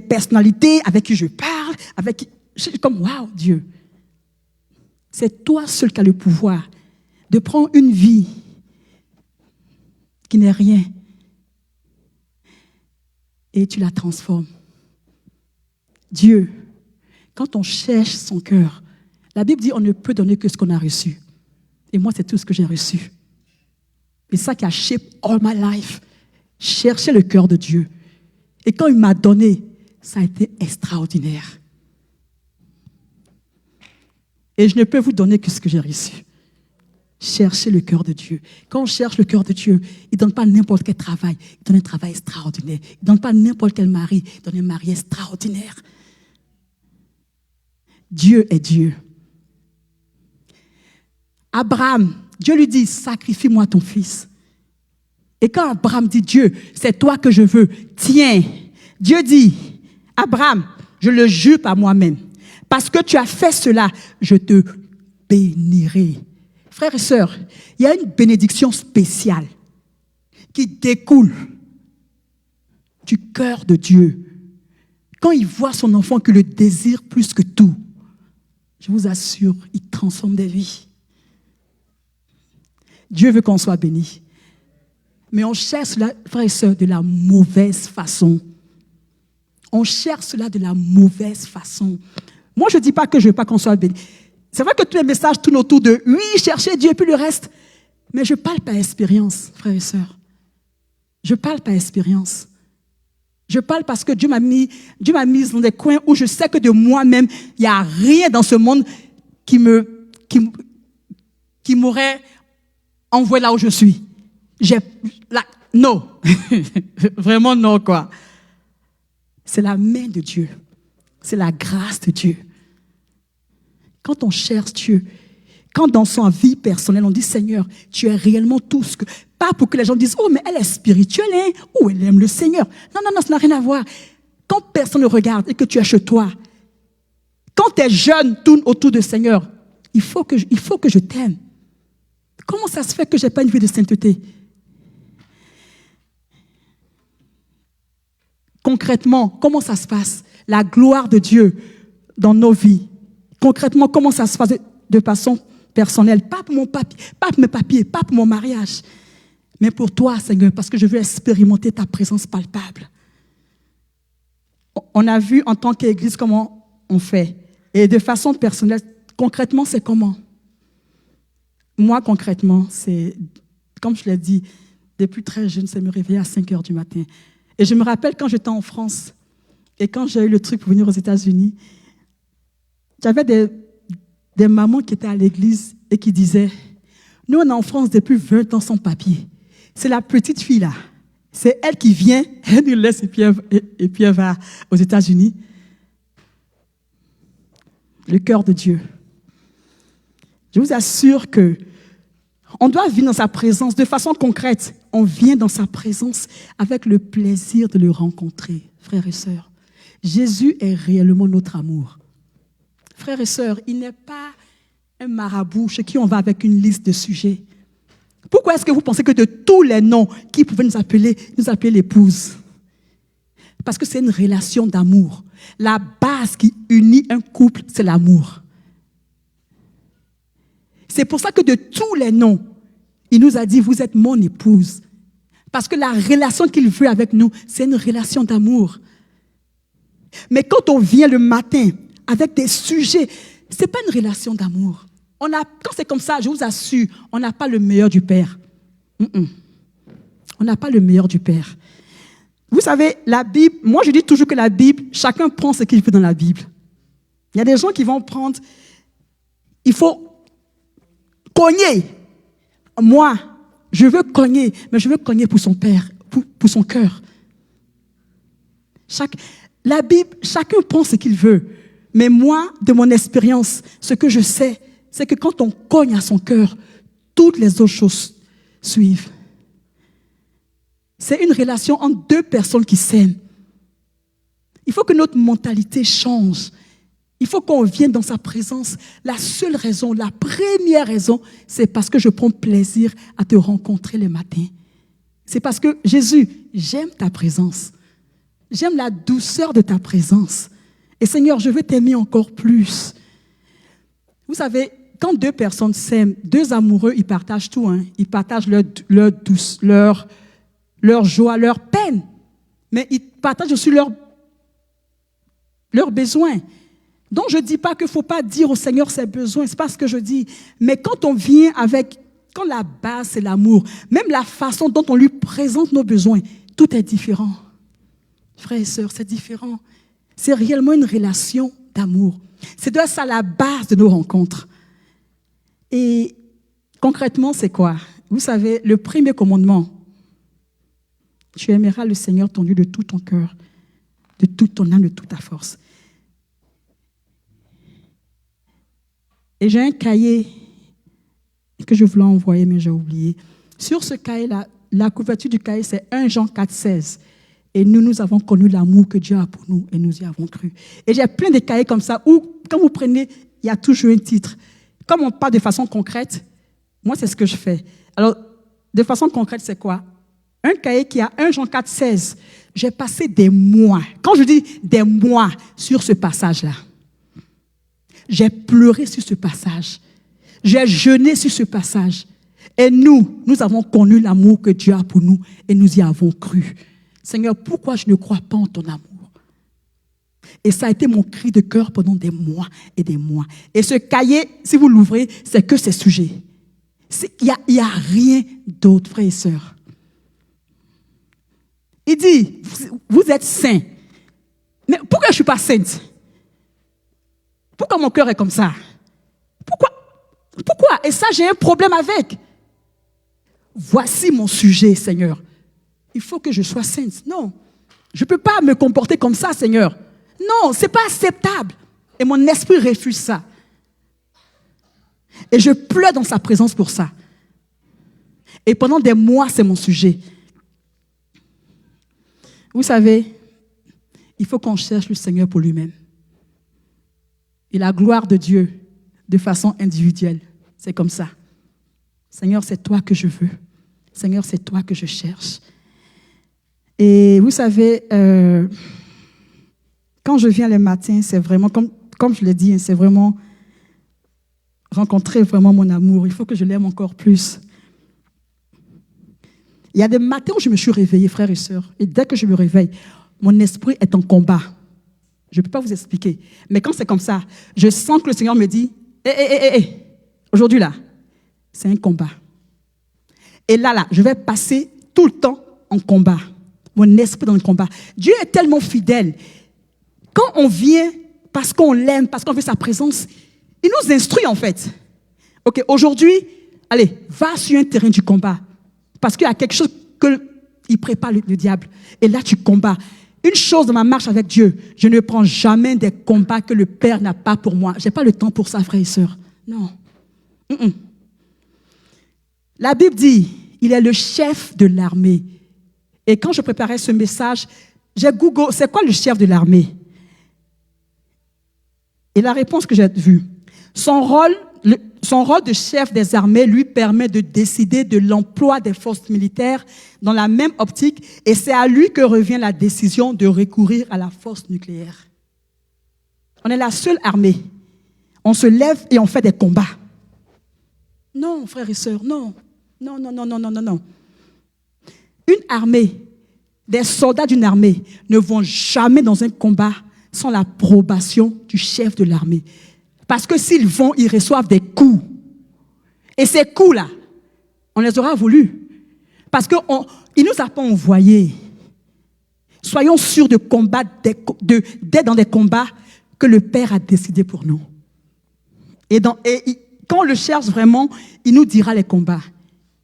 personnalités avec qui je parle, je suis comme waouh Dieu. C'est toi seul qui as le pouvoir de prendre une vie qui n'est rien et tu la transformes. Dieu, quand on cherche son cœur, la Bible dit on ne peut donner que ce qu'on a reçu. Et moi, c'est tout ce que j'ai reçu. Et ça qui a shaped all my life. Chercher le cœur de Dieu. Et quand il m'a donné, ça a été extraordinaire. Et je ne peux vous donner que ce que j'ai reçu. Chercher le cœur de Dieu. Quand on cherche le cœur de Dieu, il ne donne pas n'importe quel travail. Il donne un travail extraordinaire. Il ne donne pas n'importe quel mari. Il donne un mari extraordinaire. Dieu est Dieu. Abraham, Dieu lui dit, sacrifie-moi ton fils. Et quand Abraham dit, Dieu, c'est toi que je veux, tiens. Dieu dit, Abraham, je le jure par moi-même. Parce que tu as fait cela, je te bénirai. Frères et sœurs, il y a une bénédiction spéciale qui découle du cœur de Dieu. Quand il voit son enfant qui le désire plus que tout, je vous assure, il transforme des vies. Dieu veut qu'on soit béni. Mais on cherche cela, frères et sœurs, de la mauvaise façon. On cherche cela de la mauvaise façon. Moi, je ne dis pas que je ne veux pas qu'on soit béni. C'est vrai que tous les messages tournent autour de « oui, chercher Dieu » et puis le reste. Mais je parle par expérience, frères et sœurs. Je parle par expérience. Je parle parce que Dieu m'a mis dans des coins où je sais que de moi-même, il n'y a rien dans ce monde qui m'aurait envoyé là où je suis. Non. Vraiment non, quoi. C'est la main de Dieu. C'est la grâce de Dieu. Quand on cherche Dieu, quand dans son vie personnelle, on dit Seigneur, tu es réellement tout ce que... Pas pour que les gens disent, oh, mais elle est spirituelle, hein? Ou elle aime le Seigneur. Non, ça n'a rien à voir. Quand personne ne regarde et que tu es chez toi, quand tes jeunes tournent autour du Seigneur, il faut que je t'aime. Comment ça se fait que je n'ai pas une vie de sainteté? Concrètement, comment ça se passe? La gloire de Dieu dans nos vies. Concrètement, comment ça se passe de façon personnelle? Pas pour mon papier, pas pour mes papiers, pas pour mon mariage. Mais pour toi, Seigneur, parce que je veux expérimenter ta présence palpable. On a vu en tant qu'Église comment on fait. Et de façon personnelle, concrètement, c'est comment? Moi, concrètement, c'est, comme je l'ai dit, depuis très jeune, c'est me réveiller à 5 heures du matin. Et je me rappelle quand j'étais en France et quand j'ai eu le truc pour venir aux États-Unis, j'avais des mamans qui étaient à l'église et qui disaient, nous, on est en France depuis 20 ans sans papier. C'est la petite fille là. C'est elle qui vient, elle nous laisse et puis elle va aux États-Unis. Le cœur de Dieu. Je vous assure que on doit vivre dans sa présence de façon concrète. On vient dans sa présence avec le plaisir de le rencontrer, frères et sœurs. Jésus est réellement notre amour. Frères et sœurs, il n'est pas un marabout chez qui on va avec une liste de sujets. Pourquoi est-ce que vous pensez que de tous les noms qui pouvaient nous appeler l'épouse? Parce que c'est une relation d'amour. La base qui unit un couple, c'est l'amour. C'est pour ça que de tous les noms, il nous a dit, vous êtes mon épouse. Parce que la relation qu'il veut avec nous, c'est une relation d'amour. Mais quand on vient le matin avec des sujets, ce n'est pas une relation d'amour. Quand c'est comme ça, je vous assure, on n'a pas le meilleur du Père. On n'a pas le meilleur du Père. Vous savez, la Bible, moi je dis toujours que la Bible, chacun prend ce qu'il veut dans la Bible. Il y a des gens qui vont prendre, il faut cogner. Moi, je veux cogner, mais je veux cogner pour son Père, pour son cœur. La Bible, chacun prend ce qu'il veut. Mais moi, de mon expérience, ce que je sais, c'est que quand on cogne à son cœur, toutes les autres choses suivent. C'est une relation entre deux personnes qui s'aiment. Il faut que notre mentalité change. Il faut qu'on vienne dans sa présence. La seule raison, la première raison, c'est parce que je prends plaisir à te rencontrer le matin. C'est parce que, Jésus, j'aime ta présence. J'aime la douceur de ta présence. Et Seigneur, je veux t'aimer encore plus. Vous savez, quand deux personnes s'aiment, deux amoureux, ils partagent tout. Ils partagent leur douceur, leur joie, leur peine. Mais ils partagent aussi leurs besoins. Donc, je ne dis pas qu'il ne faut pas dire au Seigneur ses besoins. Ce n'est pas ce que je dis. Mais quand on vient quand la base, c'est l'amour, même la façon dont on lui présente nos besoins, tout est différent. Frères et sœurs, c'est différent. C'est réellement une relation d'amour. C'est de ça la base de nos rencontres. Et concrètement, c'est quoi? Vous savez, le premier commandement, tu aimeras le Seigneur ton Dieu de tout ton cœur, de toute ton âme, de toute ta force. Et j'ai un cahier que je voulais envoyer, mais j'ai oublié. Sur ce cahier-là, la couverture du cahier, c'est 1 Jean 4,16. Et nous avons connu l'amour que Dieu a pour nous et nous y avons cru. Et j'ai plein de cahiers comme ça où, quand vous prenez, il y a toujours un titre. Comme on parle de façon concrète, moi, c'est ce que je fais. Alors, de façon concrète, c'est quoi? Un cahier qui a 1 Jean 4,16. J'ai passé des mois, quand je dis des mois, sur ce passage-là. J'ai pleuré sur ce passage. J'ai jeûné sur ce passage. Et nous avons connu l'amour que Dieu a pour nous et nous y avons cru. Seigneur, pourquoi je ne crois pas en ton amour? Et ça a été mon cri de cœur pendant des mois et des mois. Et ce cahier, si vous l'ouvrez, c'est que ces sujets. Il n'y a rien d'autre, frères et sœurs. Il dit, vous êtes saints. Mais pourquoi je ne suis pas sainte? Pourquoi mon cœur est comme ça? Pourquoi? Et ça, j'ai un problème avec. Voici mon sujet, Seigneur. Il faut que je sois sainte. Non, je ne peux pas me comporter comme ça, Seigneur. Non, ce n'est pas acceptable. Et mon esprit refuse ça. Et je pleure dans sa présence pour ça. Et pendant des mois, c'est mon sujet. Vous savez, il faut qu'on cherche le Seigneur pour lui-même. Et la gloire de Dieu, de façon individuelle, c'est comme ça. Seigneur, c'est toi que je veux. Seigneur, c'est toi que je cherche. Et vous savez, quand je viens le matin, c'est vraiment, comme je l'ai dit, c'est vraiment rencontrer vraiment mon amour. Il faut que je l'aime encore plus. Il y a des matins où je me suis réveillée, frères et sœurs, et dès que je me réveille, mon esprit est en combat. Je ne peux pas vous expliquer. Mais quand c'est comme ça, je sens que le Seigneur me dit, aujourd'hui là, c'est un combat. Et là, je vais passer tout le temps en combat. Mon esprit dans le combat. Dieu est tellement fidèle. Quand on vient parce qu'on l'aime, parce qu'on veut sa présence, il nous instruit en fait. Ok, aujourd'hui, allez, va sur un terrain du combat. Parce qu'il y a quelque chose qu'il prépare le diable. Et là, tu combats. Une chose dans ma marche avec Dieu, je ne prends jamais des combats que le Père n'a pas pour moi. Je n'ai pas le temps pour ça, frères et sœurs. Non. La Bible dit, il est le chef de l'armée. Et quand je préparais ce message, j'ai googlé, c'est quoi le chef de l'armée? Et la réponse que j'ai vue, son rôle de chef des armées lui permet de décider de l'emploi des forces militaires dans la même optique, et c'est à lui que revient la décision de recourir à la force nucléaire. On est la seule armée. On se lève et on fait des combats. Non, frères et sœurs, non. Non. Une armée, des soldats d'une armée ne vont jamais dans un combat sans l'approbation du chef de l'armée. Parce que s'ils vont, ils reçoivent des coups. Et ces coups-là, on les aura voulu. Parce qu'il ne nous a pas envoyés. Soyons sûrs de combattre, d'être dans des combats que le Père a décidé pour nous. Et quand on le cherche vraiment, il nous dira les combats.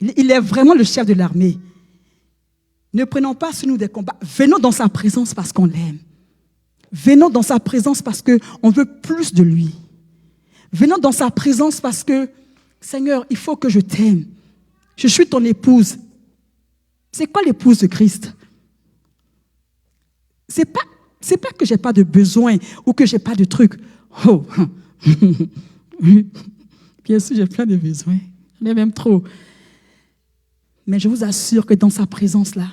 Il est vraiment le chef de l'armée. Ne prenons pas sur nous des combats. Venons dans sa présence parce qu'on l'aime. Venons dans sa présence parce qu'on veut plus de lui. Venons dans sa présence parce que, Seigneur, il faut que je t'aime. Je suis ton épouse. C'est quoi l'épouse de Christ? C'est pas que j'ai pas de besoin ou que j'ai pas de trucs. Oh, bien sûr, j'ai plein de besoins. J'en ai même trop. Mais je vous assure que dans sa présence-là,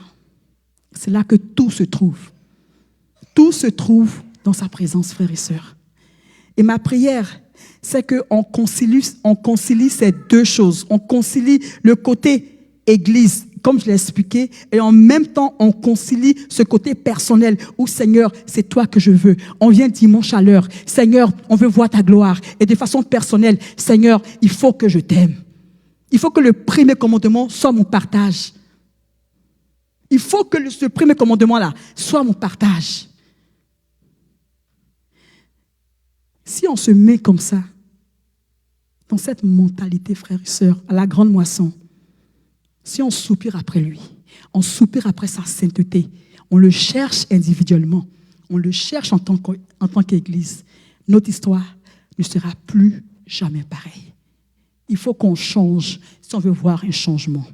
c'est là que tout se trouve. Tout se trouve dans sa présence, frères et sœurs. Et ma prière, c'est qu'on concilie ces deux choses. On concilie le côté église, comme je l'ai expliqué, et en même temps, on concilie ce côté personnel où, Seigneur, c'est toi que je veux. On vient dimanche à l'heure. Seigneur, on veut voir ta gloire. Et de façon personnelle, Seigneur, il faut que je t'aime. Il faut que le premier commandement soit mon partage. Il faut que ce premier commandement-là soit mon partage. Si on se met comme ça, dans cette mentalité, frères et sœurs, à la grande moisson, si on soupire après lui, on soupire après sa sainteté, on le cherche individuellement, on le cherche en tant qu'Église, notre histoire ne sera plus jamais pareille. Il faut qu'on change si on veut voir un changement.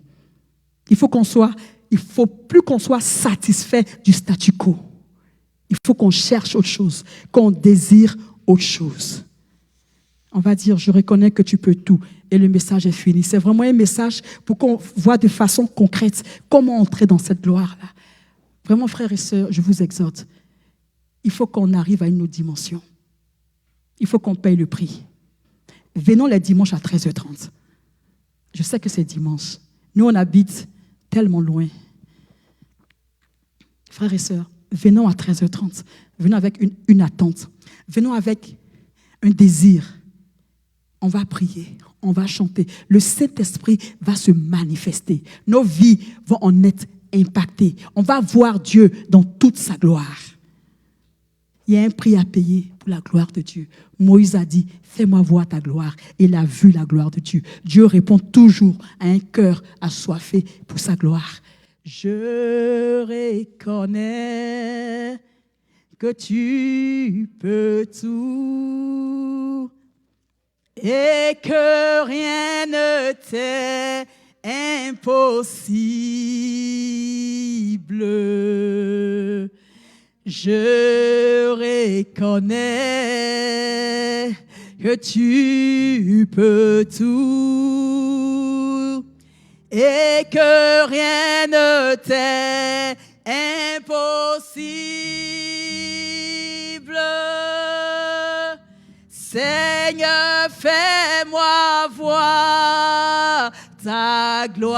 Il faut plus qu'on soit satisfait du statu quo. Il faut qu'on cherche autre chose, qu'on désire autre chose. On va dire, je reconnais que tu peux tout. Et le message est fini. C'est vraiment un message pour qu'on voit de façon concrète comment entrer dans cette gloire-là. Vraiment, frères et sœurs, je vous exhorte. Il faut qu'on arrive à une autre dimension. Il faut qu'on paye le prix. Venons les dimanches à 13h30. Je sais que c'est dimanche. Nous, on habite tellement loin. Frères et sœurs, venons à 13h30. Venons avec une attente. Venons avec un désir. On va prier, on va chanter. Le Saint-Esprit va se manifester. Nos vies vont en être impactées. On va voir Dieu dans toute sa gloire. Il y a un prix à payer pour la gloire de Dieu. Moïse a dit, fais-moi voir ta gloire. Il a vu la gloire de Dieu. Dieu répond toujours à un cœur assoiffé pour sa gloire. Je reconnais que tu peux tout et que rien ne t'est impossible. Je reconnais que tu peux tout et que rien ne t'est impossible. Seigneur, fais-moi voir ta gloire.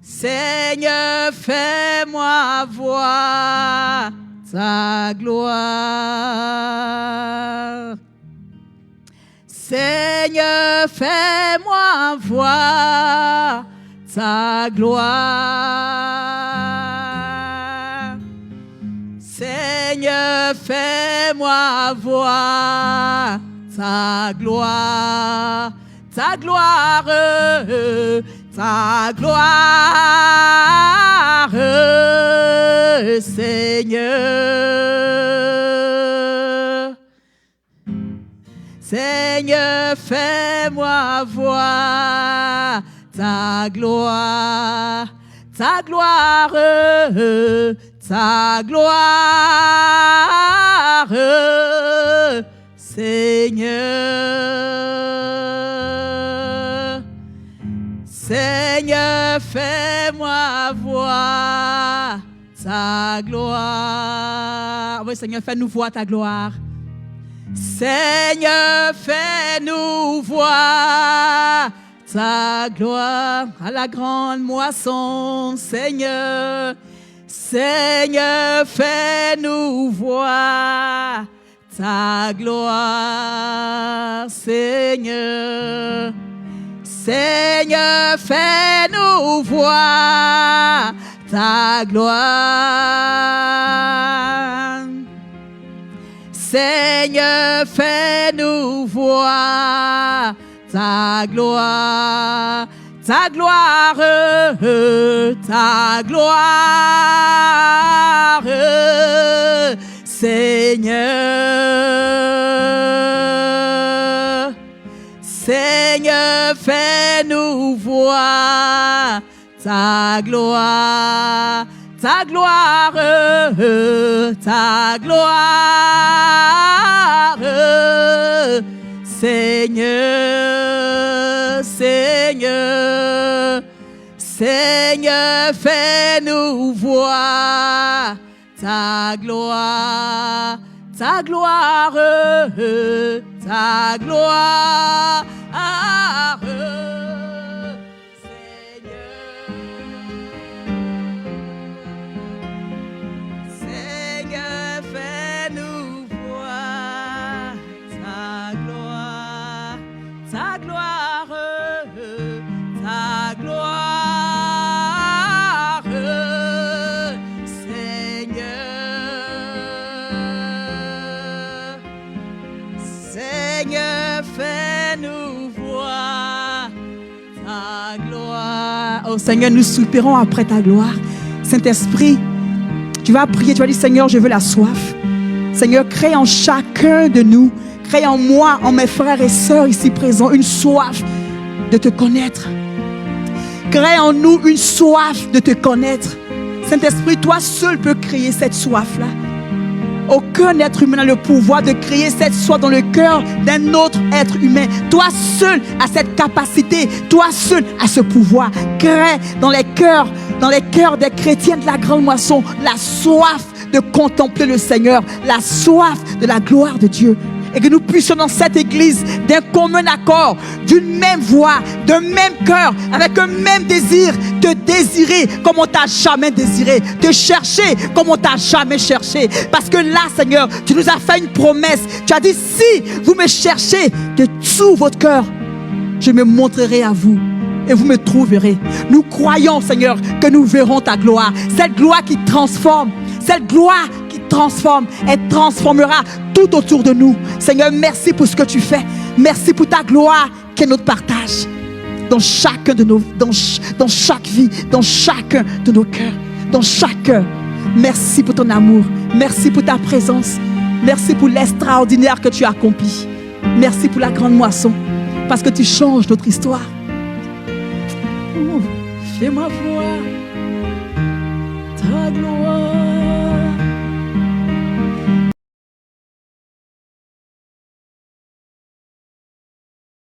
Seigneur, fais-moi voir ta gloire. Seigneur, fais-moi voir ta gloire. Seigneur, fais-moi voir ta gloire. Ta gloire, ta gloire, Seigneur. Seigneur, fais-moi voir ta gloire, ta gloire, ta gloire, Seigneur. Seigneur, fais-moi voir ta gloire. Oui, Seigneur, fais-nous voir ta gloire. Seigneur, fais-nous voir ta gloire à la grande moisson, Seigneur. Seigneur, fais-nous voir ta gloire, Seigneur. Seigneur, fais-nous voir ta gloire. Seigneur, fais-nous voir ta gloire. Ta gloire, ta gloire, Seigneur. Seigneur, fais-nous voir ta gloire, ta gloire, ta gloire, Seigneur, Seigneur, Seigneur, fais-nous voir ta gloire, ta gloire, ta gloire, Seigneur, Seigneur, fais-nous voir ta gloire, ta gloire, ta gloire, Seigneur, Seigneur, fais-nous voir ta gloire. Oh Seigneur, nous soupirons après ta gloire. Saint-Esprit, tu vas prier, tu vas dire Seigneur, je veux la soif. Seigneur, crée en chacun de nous, crée en moi, en mes frères et sœurs ici présents, une soif de te connaître. Crée en nous une soif de te connaître. Saint-Esprit, toi seul peux créer cette soif-là. Aucun être humain n'a le pouvoir de créer cette soif dans le cœur d'un autre être humain. Toi seul as cette capacité. Toi seul as ce pouvoir. Crée dans les cœurs des chrétiens de la grande moisson la soif de contempler le Seigneur, la soif de la gloire de Dieu. Et que nous puissions dans cette église d'un commun accord, d'une même voix, d'un même cœur, avec un même désir, te désirer comme on t'a jamais désiré, te chercher comme on t'a jamais cherché. Parce que là, Seigneur, tu nous as fait une promesse. Tu as dit, si vous me cherchez de tout votre cœur, je me montrerai à vous et vous me trouverez. Nous croyons, Seigneur, que nous verrons ta gloire. Cette gloire qui transforme, cette gloire qui transforme, elle transformera tout autour de nous. Seigneur, merci pour ce que tu fais. Merci pour ta gloire qui est notre partage dans chacun de nos, dans chaque vie, dans chacun de nos cœurs, dans chaque cœur. Merci pour ton amour. Merci pour ta présence. Merci pour l'extraordinaire que tu as accompli. Merci pour la grande moisson, parce que tu changes notre histoire. Oh, fais-moi voir ta gloire.